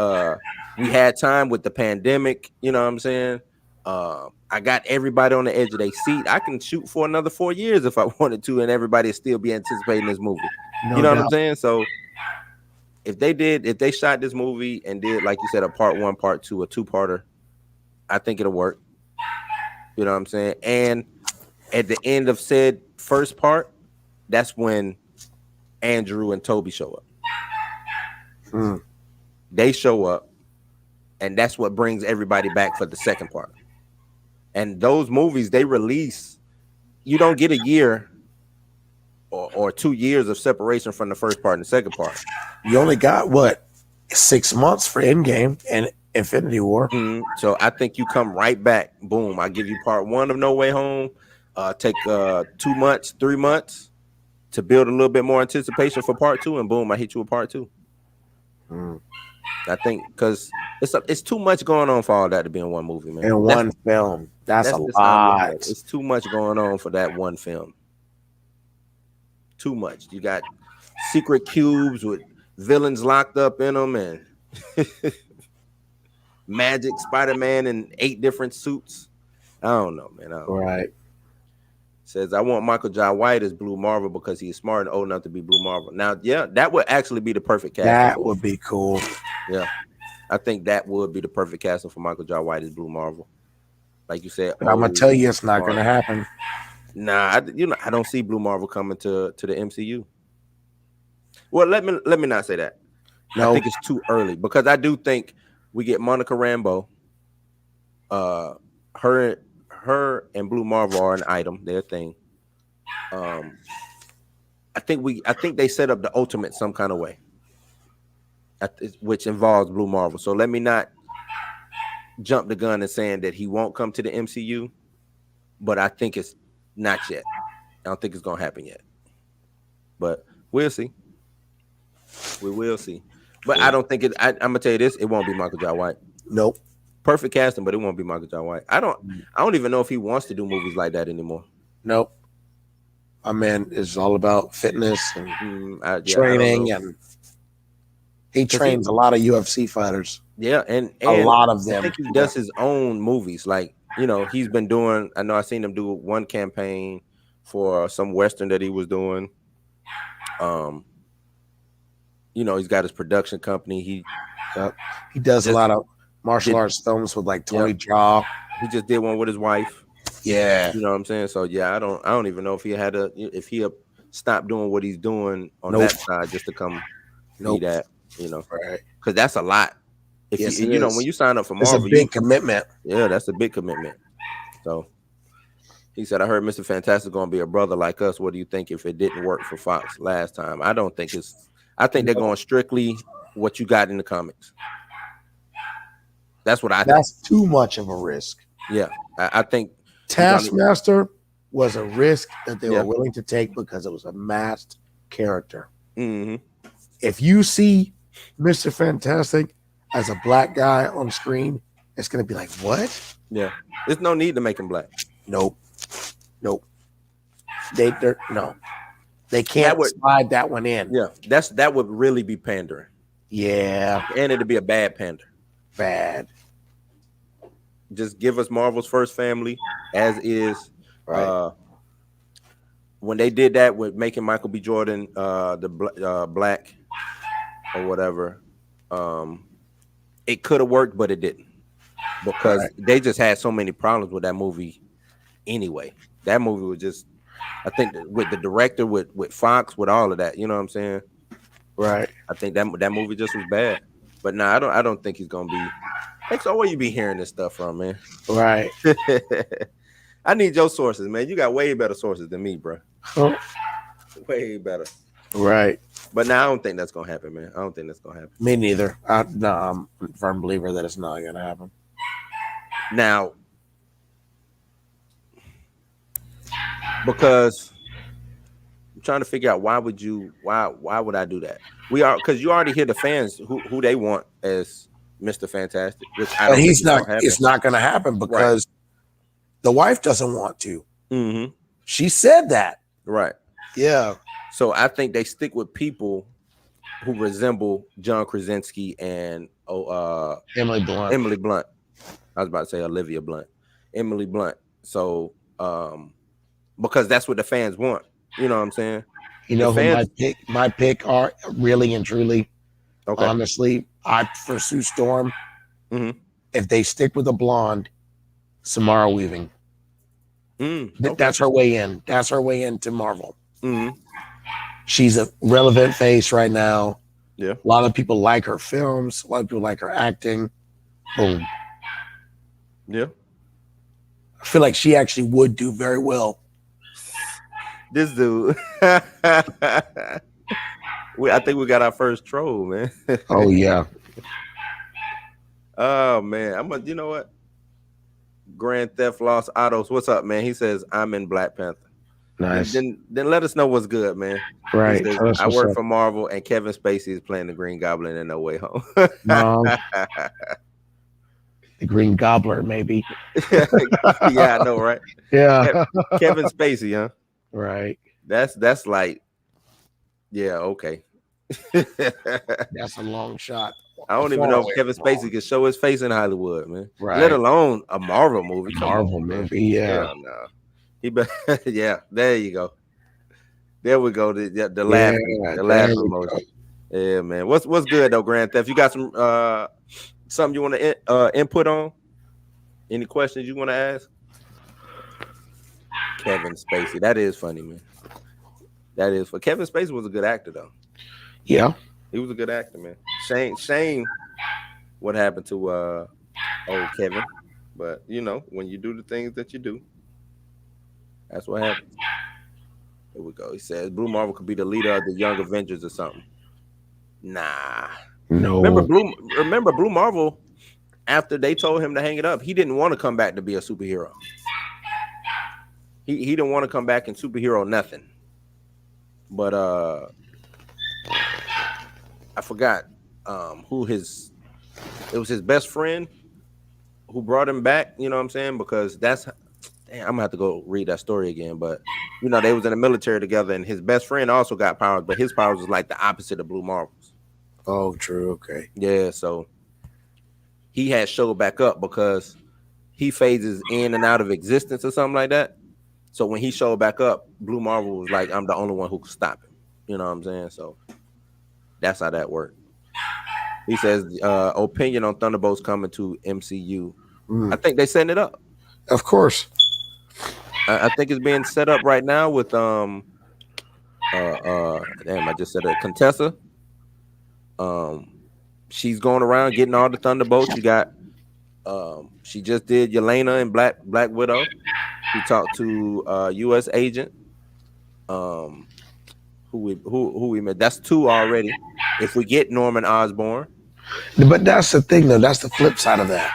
we had time with the pandemic, you know what I'm saying? I got everybody on the edge of their seat. I can shoot for another 4 years if I wanted to, and everybody would still be anticipating this movie. You know what I'm saying? So if they shot this movie and did, like you said, a part 1, part 2, a 2-parter, I think it'll work. You know what I'm saying? And at the end of said first part, that's when Andrew and Toby show up. They show up, and that's what brings everybody back for the second part. And those movies, they release, you don't get a year or 2 years of separation from the first part and the second part. You only got 6 months for Endgame and Infinity War. So I think you come right back. Boom. I give you part 1 of No Way Home. Take 2 months, 3 months to build a little bit more anticipation for part 2, and boom, I hit you with part 2. I think because it's too much going on for all that to be in one movie, man. In one film. That's a lot. It's too much going on for that one film. Too much. You got secret cubes with villains locked up in them, and Magic Spider-Man in 8 different suits. I don't know, man. Right. Says, I want Michael Jai White as Blue Marvel because he's smart and old enough to be Blue Marvel. Now, yeah, that would actually be the perfect casting. That would be cool. Yeah. I think that would be the perfect casting for Michael Jai White as Blue Marvel. Like you said. But I'm going to tell you, it's not going to happen. Nah, I don't see Blue Marvel coming to the MCU. Well, let me not say that. No. I think it's too early because I do think we get Monica Rambeau. Her and Blue Marvel are an item, their thing. I think they set up the Ultimate some kind of way, which involves Blue Marvel. So let me not jump the gun and saying that he won't come to the MCU, but I think it's not yet. I don't think it's gonna happen yet, but we'll see. We will see. But I don't think it. I'm gonna tell you this: it won't be Michael Jai White. Nope. Perfect casting, but it won't be Michael Jai White. I don't even know if he wants to do movies like that anymore. Nope. I mean, it's all about fitness and training, and he trains a lot of UFC fighters. Yeah, and a lot of them. I think he does his own movies. Like, he's been doing. I know I seen him do one campaign for some Western that he was doing. He's got his production company. He does a lot of martial arts films with like Tony Jaa. He just did one with his wife. Yeah. You know what I'm saying? So yeah, I don't even know if he stopped doing what he's doing on that side just to come do that, Right. Because that's a lot. If when you sign up for Marvel, it's a big commitment. Yeah, that's a big commitment. So he said, I heard Mr. Fantastic is gonna be a brother like us. What do you think if it didn't work for Fox last time? I think they're going strictly what you got in the comics. That's what I think. That's too much of a risk. Yeah. I think Taskmaster was a risk that they were willing to take because it was a masked character. Mm-hmm. If you see Mr. Fantastic as a black guy on screen, it's gonna be like, what? Yeah, there's no need to make him black. Nope, nope. They're no, they That can't would, slide that one in. yeah, that would really be pandering, Yeah, and it'd be a bad pander. bad. Just give us Marvel's first family as is. Right. When they did that with making Michael B. Jordan black or whatever, it could have worked, but it didn't, because they just had so many problems with that movie anyway. That movie was just, I think, with the director, with Fox, with all of that, you know what I'm saying? Right. I think that movie just was bad. But no, I don't think he's gonna be. So where you be hearing this stuff from, man? Right. I need your sources, man. You got way better sources than me, bro. Oh. Way better. Right. But now I don't think that's gonna happen, man. I don't think that's gonna happen. Me neither. No, I'm a firm believer that it's not gonna happen. Now, because I'm trying to figure out why would I do that? Because you already hear the fans who they want as Mr. Fantastic, which I don't think it's not gonna happen because the wife doesn't want to. Mm-hmm. She said that. Right. Yeah. So I think they stick with people who resemble John Krasinski and Emily Blunt. Emily Blunt. I was about to say Olivia Blunt. Emily Blunt. So because that's what the fans want. You know what I'm saying? You know who my pick are really and truly. Okay. Honestly, I prefer Sue Storm. Mm-hmm. If they stick with a blonde, Samara Weaving. Okay. That's her way in. That's her way into Marvel. Mm-hmm. She's a relevant face right now. Yeah. A lot of people like her films. A lot of people like her acting. Boom. Yeah. I feel like she actually would do very well. This dude. I think we got our first troll, man. Oh yeah. Oh man. You know what? Grand Theft Los Autos. What's up, man? He says, I'm in Black Panther. Nice. Then let us know what's good, man. Right. Says, I work for Marvel, and Kevin Spacey is playing the Green Goblin in No Way Home. No. The Green Gobbler, maybe. Yeah, I know, right? Yeah. Kevin Spacey, huh? Right. That's like, yeah, okay. That's a long shot. I don't even know if Kevin Spacey can show his face in Hollywood, man. Right. Let alone a Marvel movie. Movie, yeah. No. Yeah, there you go. There we go. The laughing emoji. Yeah, man. What's good though, Grand Theft? You got some something you want to input on? Any questions you want to ask? Kevin Spacey. That is funny, man. That is for Kevin Spacey was a good actor though. Yeah. He was a good actor, man. Shame what happened to old Kevin. But you know, when you do the things that you do, that's what happens. Here we go. He says Blue Marvel could be the leader of the Young Avengers or something. Nah. No. Remember Blue Marvel, after they told him to hang it up, he didn't want to come back to be a superhero. He didn't want to come back in superhero nothing. But I forgot it was his best friend who brought him back, you know what I'm saying? Because I'm gonna have to go read that story again. But you know, they was in the military together, and his best friend also got powers, but his powers was like the opposite of Blue Marvel's. Oh, true. Okay. Yeah, so he had showed back up because he phases in and out of existence or something like that. So when he showed back up, Blue Marvel was like, I'm the only one who could stop him. You know what I'm saying? So that's how that worked. He says, opinion on Thunderbolts coming to MCU. I think they setting it up. Of course. I think it's being set up right now with damn, I just said it, Contessa. She's going around getting all the Thunderbolts. You got she just did Yelena and Black Widow. He talked to US agent. Who we met. That's 2 already. If we get Norman Osborn. But that's the thing though. That's the flip side of that.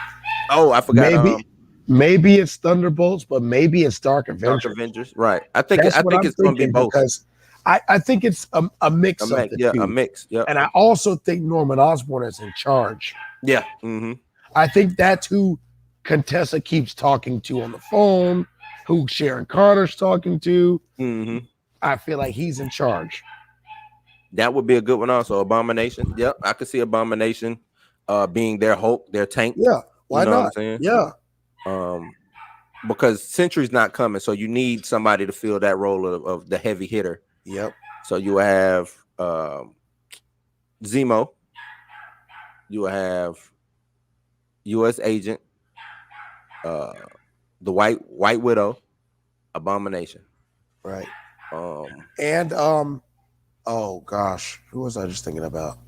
Oh, I forgot. Maybe it's Thunderbolts, but maybe it's Dark Avengers. Dark Avengers, right? I think it's going to be both. Because I think it's a mix of the two. A mix. Yeah. And I also think Norman Osborn is in charge Yeah. Mm-hmm. I think that's who Contessa keeps talking to on the phone, who Sharon Carter's talking to. Mm-hmm. I feel like he's in charge. That would be a good one also. Abomination. Yep. I could see Abomination being their Hulk, their tank. Yeah, You why know what I'm not? saying? Yeah, Um, because Sentry's not coming, so you need somebody to fill that role of the heavy hitter. yep, So you will have Zemo, you will have U.S. Agent, the White Widow, Abomination. right. Um, And oh gosh, who was I just thinking about?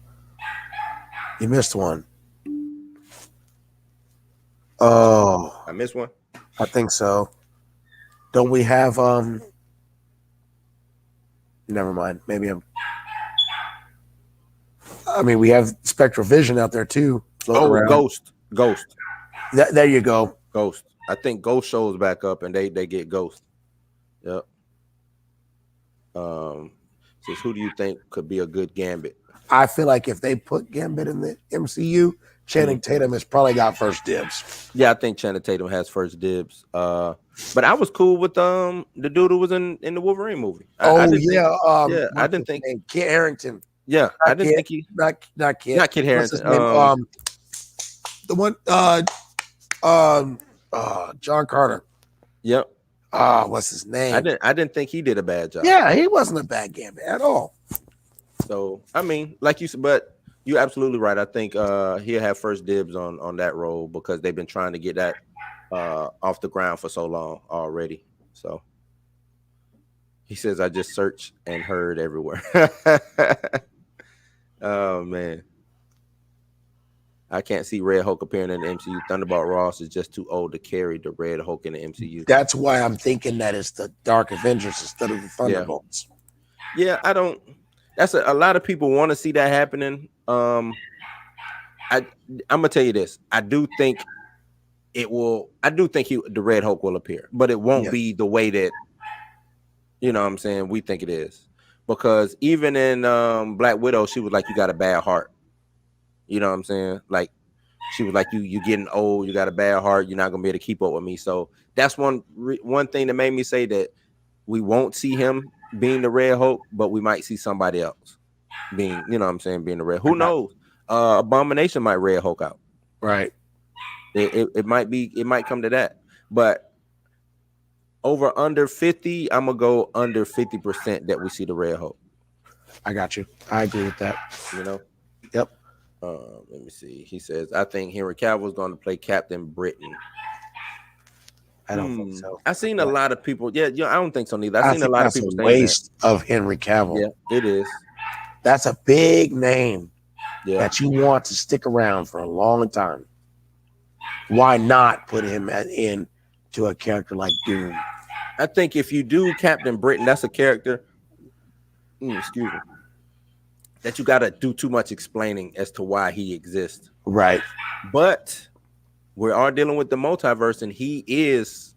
You missed one. Oh, I missed one. I think so. Don't we have never mind. I mean, we have Spectral Vision out there too, floating Oh, around. Ghost. There you go. Ghost. I think Ghost shows back up and they get Ghost. Yep. Says who do you think could be a good Gambit? I feel like if they put Gambit in the MCU, Channing Tatum has probably got first dibs. Yeah, I think Channing Tatum has first dibs. But I was cool with the dude who was in the Wolverine movie. I didn't think, I didn't think Kit Harington. Yeah, I didn't think he not Kit. not Kit What's his Harington. name? The one John Carter. Yep. What's his name? I didn't think he did a bad job. Yeah, he wasn't a bad Gambit at all. So I mean, like you said, but you're absolutely right. I think he'll have first dibs on that role because they've been trying to get that off the ground for so long already. So he says, I just searched and heard everywhere. Oh man. I can't see Red Hulk appearing in the MCU. Thunderbolt Ross is just too old to carry the Red Hulk in the MCU. That's why I'm thinking that it's the Dark Avengers instead of the Thunderbolts. Yeah, I don't. That's a lot of people want to see that happening. I'm gonna tell you this. I do think it will. I do think the Red Hulk will appear, but it won't be the way that you know what I'm saying we think it is. Because even in Black Widow, she was like, "You got a bad heart." You know what I'm saying? Like she was like, "You getting old. You got a bad heart. You're not gonna be able to keep up with me." So that's one thing that made me say that we won't see him being the Red Hulk, but we might see somebody else being, you know what I'm saying, being the Red. Who knows? Abomination might Red Hulk out. Right. It might come to that. But over under 50, I'm gonna go under 50% that we see the Red Hulk. I got you. I agree with that. You know? Yep. Let me see. He says, I think Henry Cavill is going to play Captain Britain. I don't think so. I've seen a lot of people. Yeah, I don't think so neither. I've seen a lot of people saying waste of Henry Cavill. Yeah, it is. That's a big name that you want to stick around for a long time. Why not put him in to a character like Doom? I think if you do Captain Britain, that's a character. Excuse me. That you got to do too much explaining as to why he exists. Right. But we are dealing with the multiverse, and he is,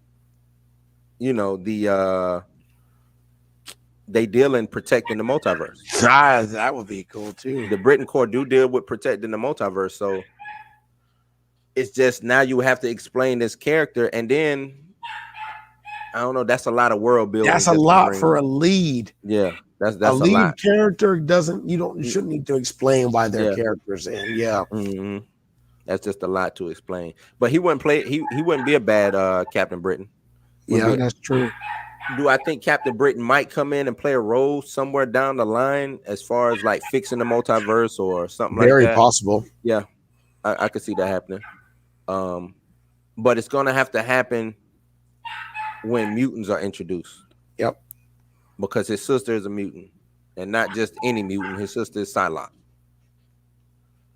they deal in protecting the multiverse. That would be cool too. The Britain Corps do deal with protecting the multiverse, so it's just now you have to explain this character, and then I don't know. That's a lot of world building. That's a lot for a lead. Yeah, that's a lead lot. Character you shouldn't need to explain why their characters in. Yeah. Mm-hmm. That's just a lot to explain. But he wouldn't play. He wouldn't be a bad Captain Britain. That's true. Do I think Captain Britain might come in and play a role somewhere down the line as far as like fixing the multiverse or something like that? Very possible. Yeah, I could see that happening. But it's gonna have to happen when mutants are introduced. Yep. Because his sister is a mutant, and not just any mutant. His sister is Psylocke.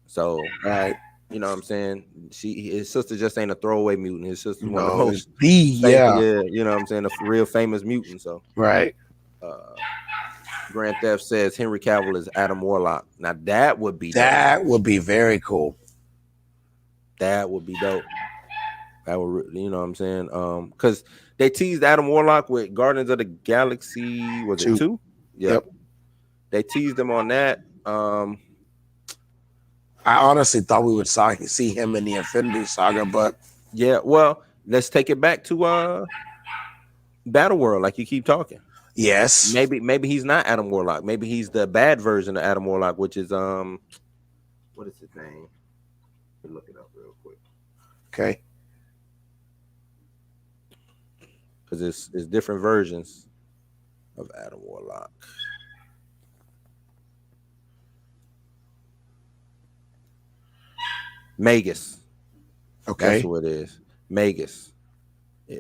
So, right. You know what I'm saying? His sister just ain't a throwaway mutant. His sister's one of the most you know what I'm saying, a real famous mutant. So right. Grand Theft says Henry Cavill is Adam Warlock. Now that would be would be very cool. That would be dope. That would, you know what I'm saying? Because they teased Adam Warlock with Guardians of the Galaxy. Was it 2? Yep. They teased him on that. I honestly thought we would see him in the Infinity Saga, but Yeah, well, let's take it back to Battle World, like you keep talking. yes. Maybe he's not Adam Warlock. Maybe he's the bad version of Adam Warlock, which is what is his name? Let me look it up real quick. Okay. Because it's different versions of Adam Warlock. Magus. That's Okay. who it is. Magus.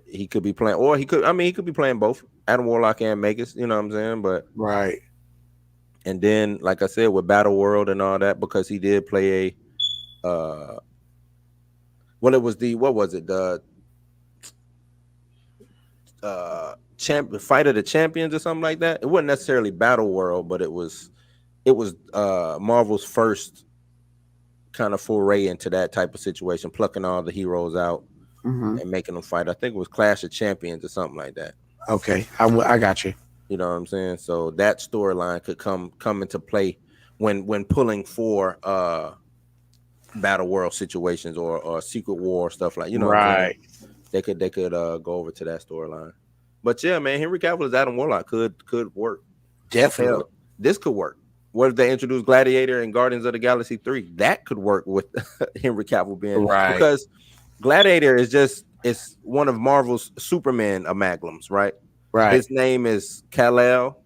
He could be playing, or he could. I mean, he could be playing both Adam Warlock and Magus. You know what I'm saying? But Right. and then, like I said, with Battle World and all that, because he did play well, it was the what was it the Fight of the Champions or something like that. It wasn't necessarily Battle World, but it was Marvel's first kind of foray into that type of situation, plucking all the heroes out Mm-hmm. and making them fight. I think it was Clash of Champions or something like that. Okay. I got you. You know what I'm saying? So that storyline could come into play when pulling for Battle World situations or Secret War stuff, like, you know what I'm saying? Right. They could go over to that storyline. But yeah, man, Henry Cavill as Adam Warlock could work. Definitely. Hell, this could work. What if they introduce Gladiator and Guardians of the Galaxy 3? That could work with Henry Cavill being Right. because Gladiator it's one of Marvel's Superman amalgams, right? Right. His name is Kal-El.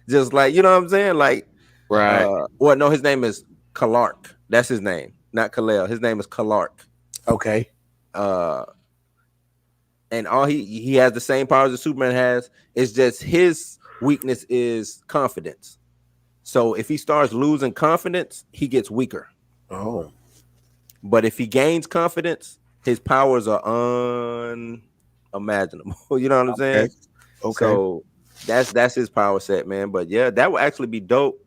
Just like, you know what I'm saying? Like, Right. well, no, his name is Kalark. That's his name, not Kal-El. His name is Kalark. Okay. And all he has the same powers that Superman has. It's just his weakness is confidence. So if he starts losing confidence, he gets weaker. Oh. But if he gains confidence, his powers are unimaginable. You know what I'm saying? Okay. So that's his power set, man. But yeah, that would actually be dope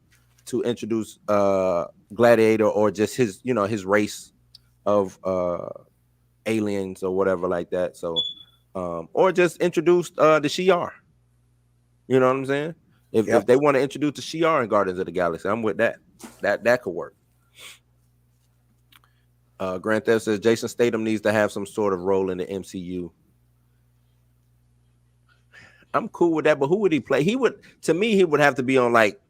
to introduce Gladiator or just his, you know, his race of aliens or whatever like that. So or just introduce the Shi'ar. You know what I'm saying? If they want to introduce the Shi'ar in Guardians of the Galaxy, I'm with that. That could work. Grant Theft says Jason Statham needs to have some sort of role in the MCU. I'm cool with that, but who would he play? He would have to be on like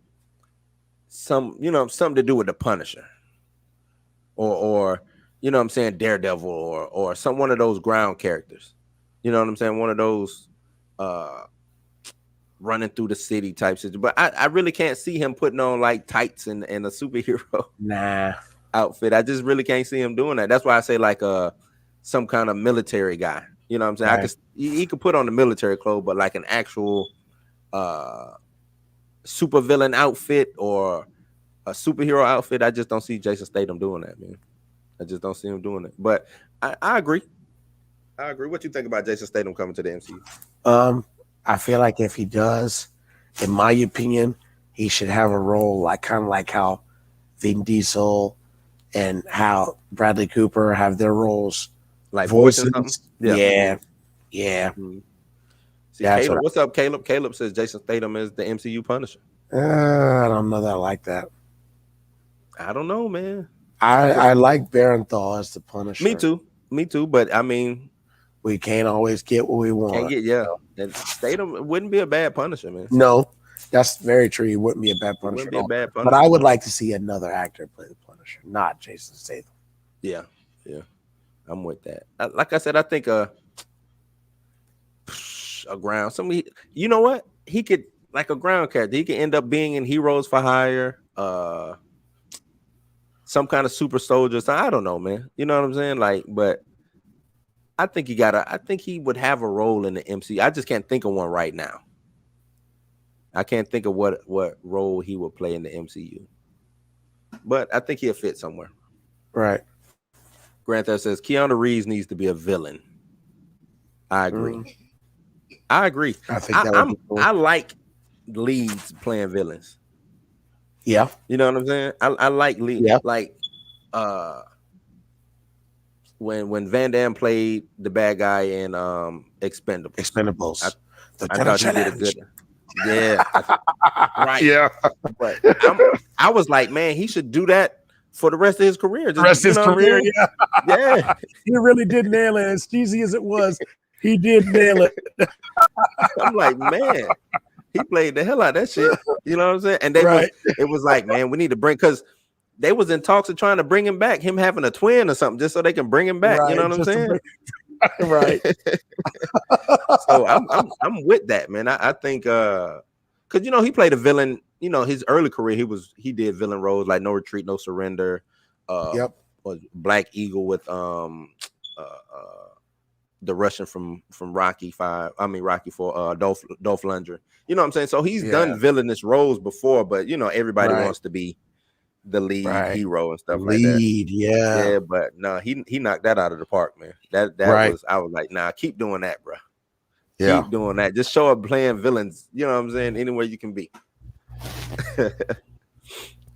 some, you know, something to do with the Punisher. Or you know what I'm saying, Daredevil or some one of those ground characters. You know what I'm saying? One of those running through the city type situation. But I really can't see him putting on like tights and a superhero outfit. I just really can't see him doing that. That's why I say like some kind of military guy. You know what I'm saying? Right. He could put on the military clothes, but like an actual super villain outfit or a superhero outfit, I just don't see Jason Statham doing that, man. I just don't see him doing it. But I agree. I agree. What you think about Jason Statham coming to the MCU? I feel like if he does, in my opinion, he should have a role like kind of like how Vin Diesel and how Bradley Cooper have their roles, Like voices. Yeah. Mm-hmm. See, Caleb, what's up, Caleb? Caleb says Jason Statham is the MCU Punisher. I don't know that I like that. I don't know, man. I like Barenthal as the Punisher. Me too. But I mean, we can't always get what we want. And Statham wouldn't be a bad Punisher, man. No, that's very true. He wouldn't be a bad Punisher. But I would like to see another actor play the Punisher, not Jason Statham. Yeah, I'm with that. Like I said, I think a ground somebody. You know what? He could like a ground character. He could end up being in Heroes for Hire. Some kind of super soldier. So I don't know, man. You know what I'm saying? Like, but I think he would have a role in the MCU. I just can't think of one right now. I can't think of what role he would play in the MCU. But I think he'll fit somewhere. Right. Grant Theft says Keanu Reeves needs to be a villain. I agree. I agree. I think I like leads playing villains. Yeah. You know what I'm saying? I like leads. Yeah. Like when Van Damme played the bad guy in Expendables. I thought he did a Yeah, right. Yeah, But I was like, man, he should do that for the rest of his career. the Just rest of his what I'm career. saying? Yeah, Yeah. he really did nail it. As cheesy as it was, he did nail it. I'm like, man, he played the hell out of that shit. You know what I'm saying? And Right. it was like, man, we need to bring because they was in talks of trying to bring him back, him having a twin or something, just so they can bring him back. You know Right. what I'm saying? Right. So I'm with that, man. I think because he played a villain. His early career, he did villain roles like No Retreat, No Surrender, Yep. or Black Eagle with the Russian from Rocky 5. I mean Rocky 4, Dolph Lundgren. You know what I'm saying? So he's done villainous roles before, but everybody wants to be the lead hero and stuff like that. Yeah, but no, he knocked that out of the park, man. That was, I was like, nah, keep doing that, bro. Yeah. Keep doing that. Just show up playing villains. You know what I'm saying? Anywhere you can be.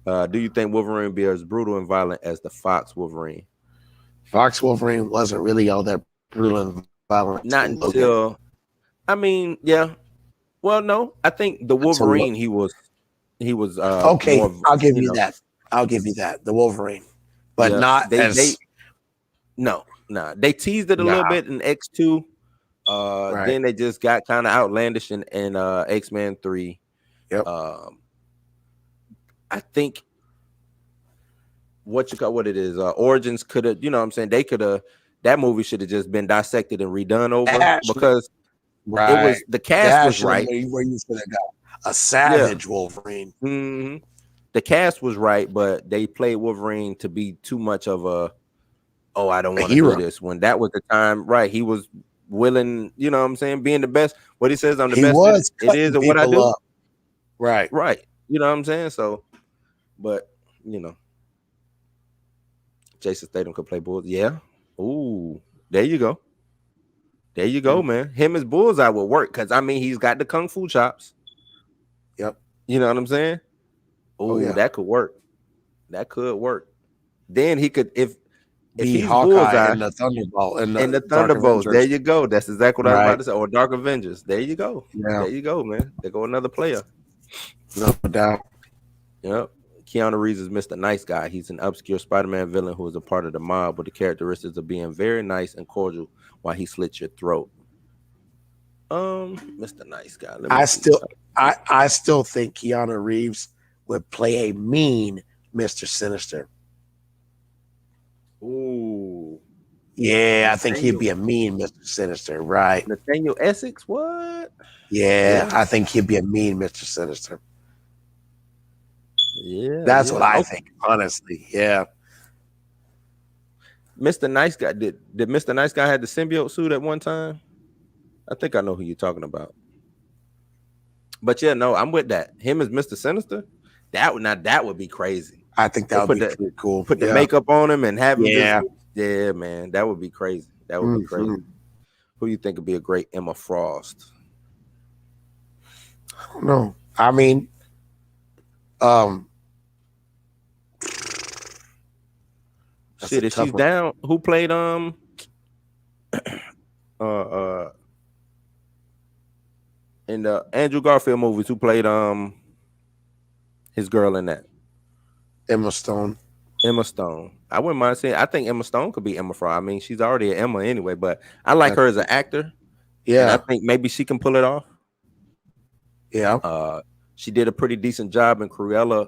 Do you think Wolverine be as brutal and violent as the Fox Wolverine? Fox Wolverine wasn't really all that brutal and violent. Not until, I mean, yeah. Well, no, I think the Wolverine he was okay. more, I'll give you that. I'll give you that. The Wolverine, but not as. They teased it a little bit in X2. Then they just got kind of outlandish in X-Men 3. Yep. I think what it is, Origins could have, you know what I'm saying? They could have, that movie should have just been dissected and redone over because it was, the cast was right. Where you should have got a savage Wolverine. Mm-hmm. The cast was right, but they played Wolverine to be too much of I don't want to do this. When that was the time, right? He was willing, you know what I'm saying, being the best. What he says, I'm the best. It is or what I do. Right. You know what I'm saying? So, but Jason Statham could play Bulls. Yeah. Ooh, there you go. There you go, man. Him as Bullseye would work because he's got the kung fu chops. Yep. You know what I'm saying? Ooh, that could work. That could work. Then he could, if he's Hawkeye Bullseye and the Thunderbolt and the Thunderbolts. There you go. That's exactly what I was about to say. Or Dark Avengers. There you go. Yeah. There you go, man. There go another player. No doubt. Yep. Keanu Reeves is Mr. Nice Guy. He's an obscure Spider-Man villain who is a part of the mob with the characteristics of being very nice and cordial while he slits your throat. Mr. Nice Guy. I still think Keanu Reeves would play a mean Mr. Sinister. Ooh. Yeah, I think he'd be a mean Mr. Sinister, right? Nathaniel Essex, what? Yeah, I think he'd be a mean Mr. Sinister. Yeah, that's what I think, honestly. Yeah. Mr. Nice Guy, did Mr. Nice Guy had the symbiote suit at one time? I think I know who you're talking about. But yeah, no, I'm with that. Him as Mr. Sinister, that would be crazy. I think that would be pretty cool. Put the makeup on him and have him. Yeah, man, that would be crazy. That would be crazy. Who do you think would be a great Emma Frost? I don't know. I mean, shit, if she's down, who played in the Andrew Garfield movies, who played his girl in that? Emma Stone. I wouldn't mind saying, I think Emma Stone could be Emma Frost. I mean, she's already an Emma anyway, but I like her as an actor. Yeah. And I think maybe she can pull it off. Yeah. She did a pretty decent job in Cruella,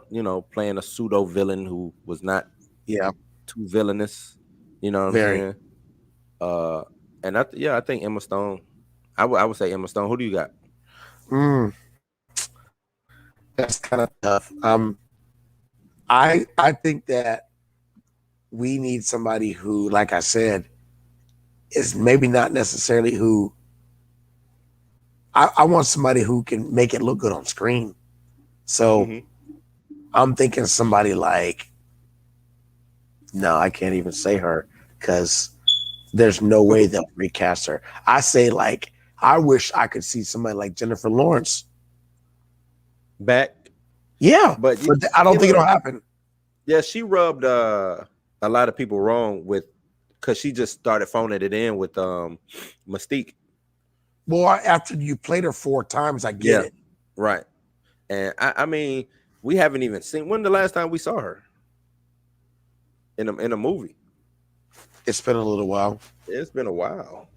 playing a pseudo villain who was not too villainous. You know what I'm saying? And I think Emma Stone. I would say Emma Stone. Who do you got? That's kind of tough. I think that we need somebody who, like I said, is maybe not necessarily who. I want somebody who can make it look good on screen. So I'm thinking somebody like, no, I can't even say her because there's no way they'll recast her. I say like, I wish I could see somebody like Jennifer Lawrence back. Yeah, but I don't think it'll happen. Yeah, she rubbed a lot of people wrong because she just started phoning it in with Mystique. Well, after you played her 4 times, I get it. Right. And I mean, we haven't even seen when the last time we saw her in a movie. It's been a little while. It's been a while.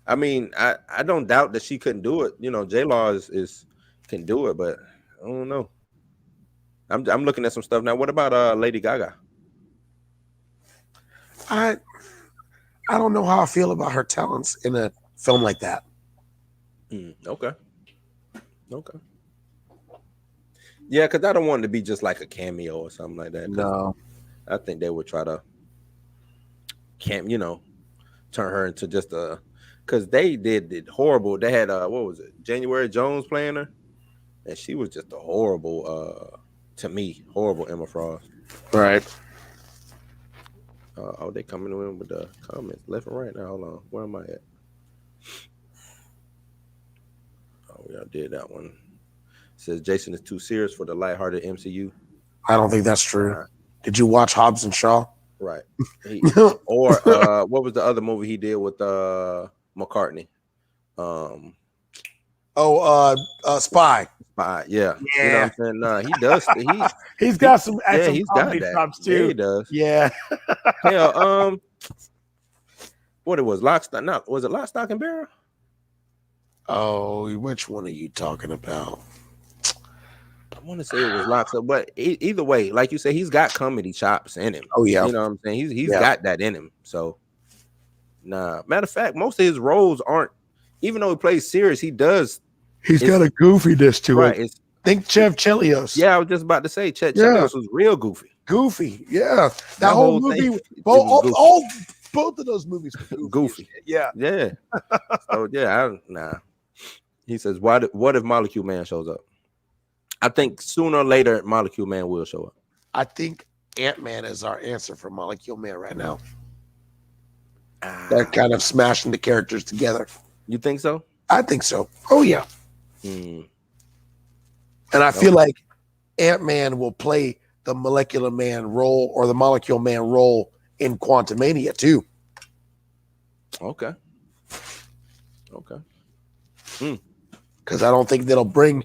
I mean, I don't doubt that she couldn't do it. You know, J Law is can do it, but I don't know. I'm looking at some stuff now. What about Lady Gaga? I I don't know how I feel about her talents in a film like that. Okay. Okay. Yeah, because I don't want it to be just like a cameo or something like that. No. I think they would try to turn her into just a because they did horrible. They had what was it? January Jones playing her, and she was just a horrible to me, horrible Emma Frost. Right. They coming in with the comments left and right now. Hold on, where am I at? Oh, yeah, I did that one. Says Jason is too serious for the lighthearted MCU. I don't think that's true. Did you watch Hobbs and Shaw? Right. Or what was the other movie he did with McCartney? Spy. Spy. Yeah. Yeah. You know what I'm saying? Nah, he does. He's got some he's comedy got that. chops too. Yeah, he does. Yeah. Hell, what it was? Lock, Stock, not was it Lock, Stock and Barrel? Oh, which one are you talking about? I want to say it was Lock, Stock, but either way, like you said, he's got comedy chops in him. Oh yeah. You know what I'm saying? He's got that in him. So, nah. Matter of fact, most of his roles aren't. Even though he plays serious, he does. He's got a goofiness to right, it. Think Chev Chelios. Yeah, I was just about to say Chet Chelios was real goofy. Goofy, yeah. That whole movie, both of those movies were goofy. Yeah. So nah. He says, what if Molecule Man shows up? I think sooner or later Molecule Man will show up. I think Ant-Man is our answer for Molecule Man right now. They're kind of smashing the characters together. You think so? I think so. Oh yeah. And I feel like Ant-Man will play the Molecular Man role or the Molecule Man role in Quantumania too. Okay. Because I don't think they'll bring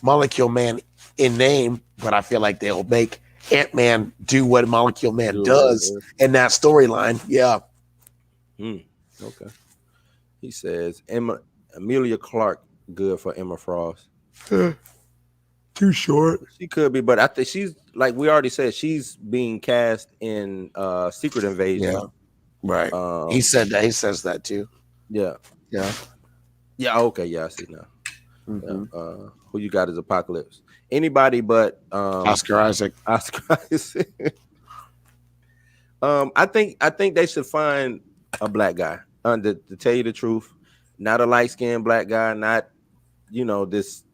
Molecule Man in name, but I feel like they'll make Ant-Man do what Molecule Man does in that storyline. Yeah. Okay. He says Amelia Clark good for Emma Frost. Too short. She could be, but I think she's like we already said, she's being cast in Secret Invasion. Yeah. Right. He said that. He says that too. Yeah. Yeah. Yeah. Okay. Yeah. I see now. Yeah. Who you got as Apocalypse? Anybody but Oscar Isaac. Oscar Isaac. I think they should find a black guy. To tell you the truth, not a light-skinned black guy, not this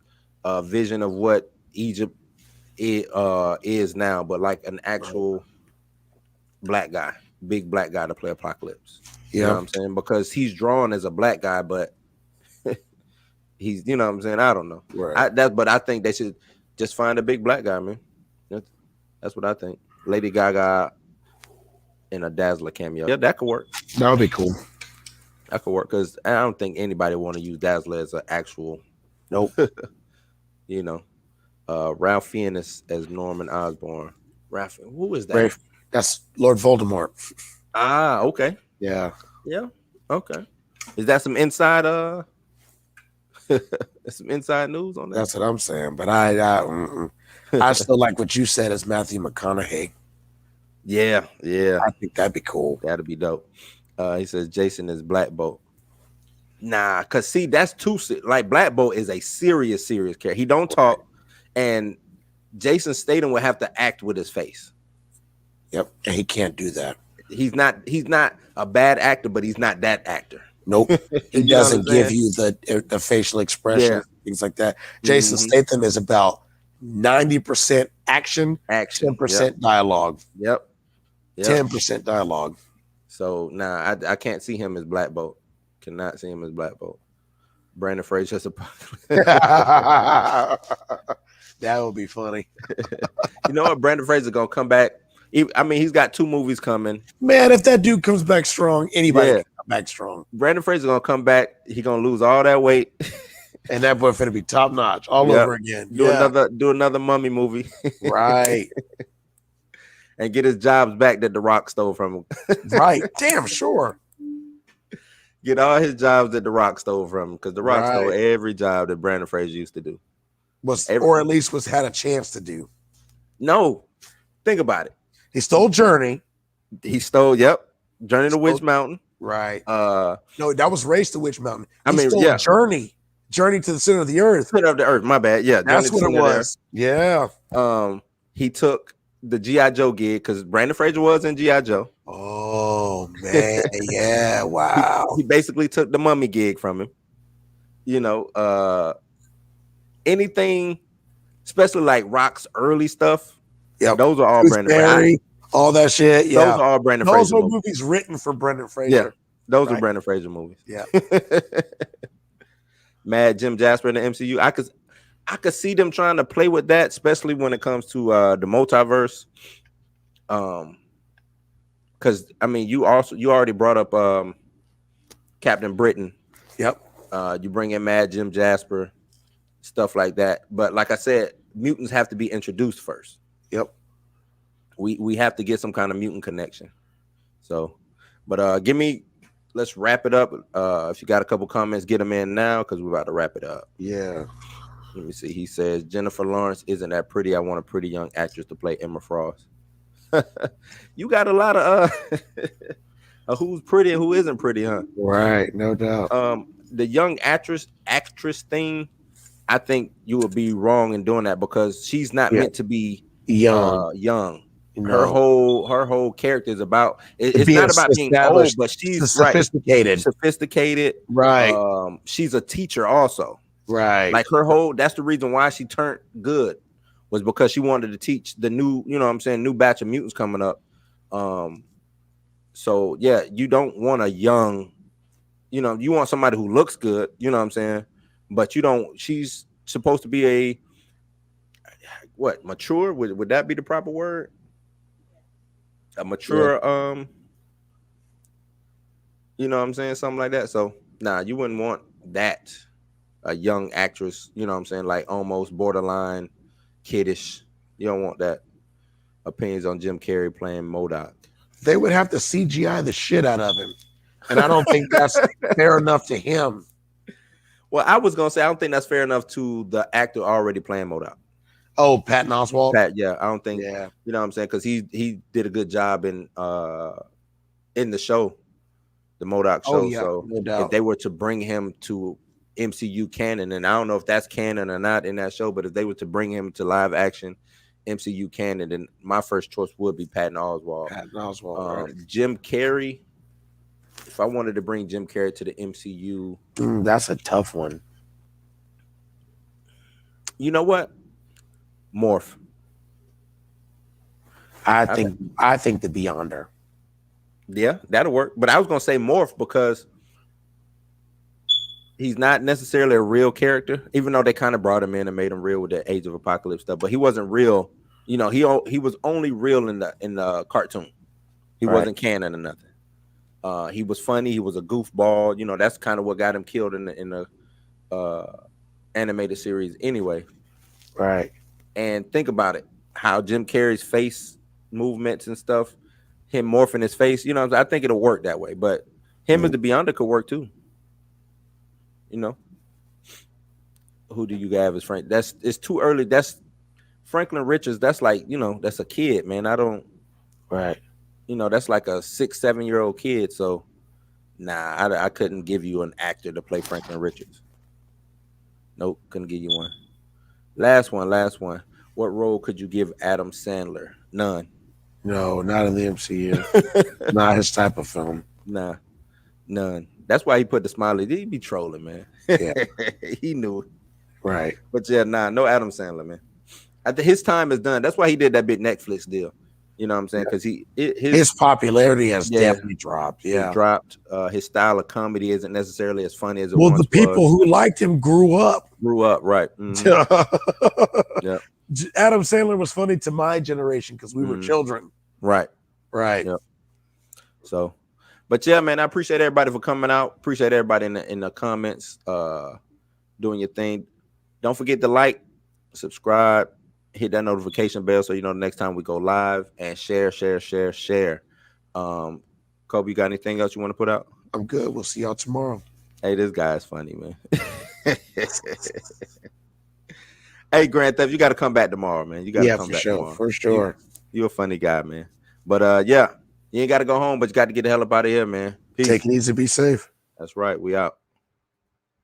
vision of what Egypt is now, but like an actual black guy, big black guy to play Apocalypse. You know what I'm saying? Because he's drawn as a black guy, but he's, you know what I'm saying? I don't know. Right. But I think they should just find a big black guy, man. That's what I think. Lady Gaga in a Dazzler cameo. Yeah, that could work. That would be cool. That could work because I don't think anybody want to use Dazzler as an actual. Nope. Ralph Fiennes as Norman Osborn. Ralph, who is that? That's Lord Voldemort. Okay. Yeah. Okay. Is that some inside some inside news on that? That's what I'm saying. But I still like what you said as Matthew McConaughey. Yeah. I think that'd be cool. That'd be dope. He says Jason is Black Bolt. Nah, cause see, that's too like Black Bolt is a serious character. He don't talk, and Jason Statham would have to act with his face. Yep, and he can't do that. He's not a bad actor, but he's not that actor. Nope, he doesn't give you the facial expression, things like that. Jason Statham is about 90% action, 10% dialogue. Yep. 10% dialogue. So I can't see him as Black Bolt. Cannot see him as Black Bolt. Brandon Fraser's Apocalypse. That would be funny. You know what? Brandon Fraser gonna come back. He's got 2 movies coming. Man, if that dude comes back strong, anybody can come back strong. Brandon Fraser gonna come back. He gonna lose all that weight. And that boy finna be top notch all Yep. over again. Do Yeah. another mummy movie. Right. And get his jobs back that The Rock stole from him. Right. Damn sure. Get all his jobs that The Rock stole from him, because The Rock stole Right. every job that Brandon Fraser used to do. Or at least had a chance to do. No, think about it. He stole Journey. He stole, Journey to Witch Mountain. Right. No, that was Race to Witch Mountain. He stole yeah. Journey to the center of the earth. Center of the earth, my bad. Yeah, that's what it was. Yeah. He took the G.I. Joe gig because Brandon Fraser was in G.I. Joe. Oh man, yeah, wow. He basically took the mummy gig from him. You know, anything, especially like Rock's early stuff. Yeah, those are all Brandon Fraser. All that shit. Yeah, those are all Brandon Fraser. Those were movies written for Brandon Fraser. Yeah, those are Brandon Fraser movies. Yeah. Mad Jim Jasper in the MCU. I could see them trying to play with that, especially when it comes to the multiverse. Because I mean, you already brought up Captain Britain. Yep. You bring in Mad Jim Jasper, stuff like that. But like I said, mutants have to be introduced first. Yep. We have to get some kind of mutant connection. So, but let's wrap it up. If you got a couple comments, get them in now because we're about to wrap it up. Yeah. Let me see. He says Jennifer Lawrence isn't that pretty. I want a pretty young actress to play Emma Frost. You got a lot of who's pretty and who isn't pretty, huh? Right, no doubt. The young actress thing, I think you would be wrong in doing that because she's not meant to be young. Her whole character is about it's not about being old, but she's sophisticated. Right. She's a teacher also. Right. Like that's the reason why she turned good was because she wanted to teach the new, new batch of mutants coming up. So yeah, you don't want a young, you want somebody who looks good, but she's supposed to be mature? Would that be the proper word? A mature, something like that. So you wouldn't want that. A young actress, like almost borderline kiddish. You don't want that. Opinions on Jim Carrey playing MODOK. They would have to CGI the shit out of him. And I don't think that's fair enough to him. Well, I was going to say, I don't think that's fair enough to the actor already playing MODOK. Oh, Patton Oswalt? I don't think, you know what I'm saying? Because he did a good job in the show, the MODOK show. So no doubt. If they were to bring him to MCU canon, and I don't know if that's canon or not in that show, but if they were to bring him to live action MCU canon, then my first choice would be Patton Oswalt. Right. Jim Carrey. If I wanted to bring Jim Carrey to the MCU, that's a tough one. You know what? Morph. I think the Beyonder. Yeah, that'll work. But I was gonna say Morph because he's not necessarily a real character, even though they kind of brought him in and made him real with the Age of Apocalypse stuff. But he wasn't real. He was only real in the cartoon. He wasn't canon or nothing. He was funny. He was a goofball. That's kind of what got him killed in the animated series anyway. Right. And think about it, how Jim Carrey's face movements and stuff, him morphing his face. I think it'll work that way. But him as the Beyonder could work too. Who do you have as Frank? It's too early. That's Franklin Richards. That's like, that's a kid, man. I don't. Right. That's like a 6-7-year-old kid. So, I couldn't give you an actor to play Franklin Richards. Nope, couldn't give you one. Last one. What role could you give Adam Sandler? None. No, not in the MCU. Not his type of film. Nah, none. That's why he put the smiley. He'd be trolling, man. Yeah. He knew it. Right. But no Adam Sandler, man. I think his time is done. That's why he did that big Netflix deal. You know what I'm saying? Because his popularity has definitely dropped. Yeah, it dropped. His style of comedy isn't necessarily as funny as it once was. Well, the people who liked him grew up, right? Mm-hmm. Yeah. Adam Sandler was funny to my generation because we were children. Right. Yep. So, but yeah, man, I appreciate everybody for coming out. Appreciate everybody in the comments. doing your thing. Don't forget to like, subscribe, hit that notification bell so you know the next time we go live, and share. Kobe, you got anything else you want to put out? I'm good. We'll see y'all tomorrow. Hey, this guy is funny, man. Hey, Grand Theft, you got to come back tomorrow, man. You got to come for back sure. tomorrow. For sure. You a funny guy, man. But yeah, you ain't got to go home, but you got to get the hell up out of here, man. Peace. Take it easy. Be safe. That's right. We out.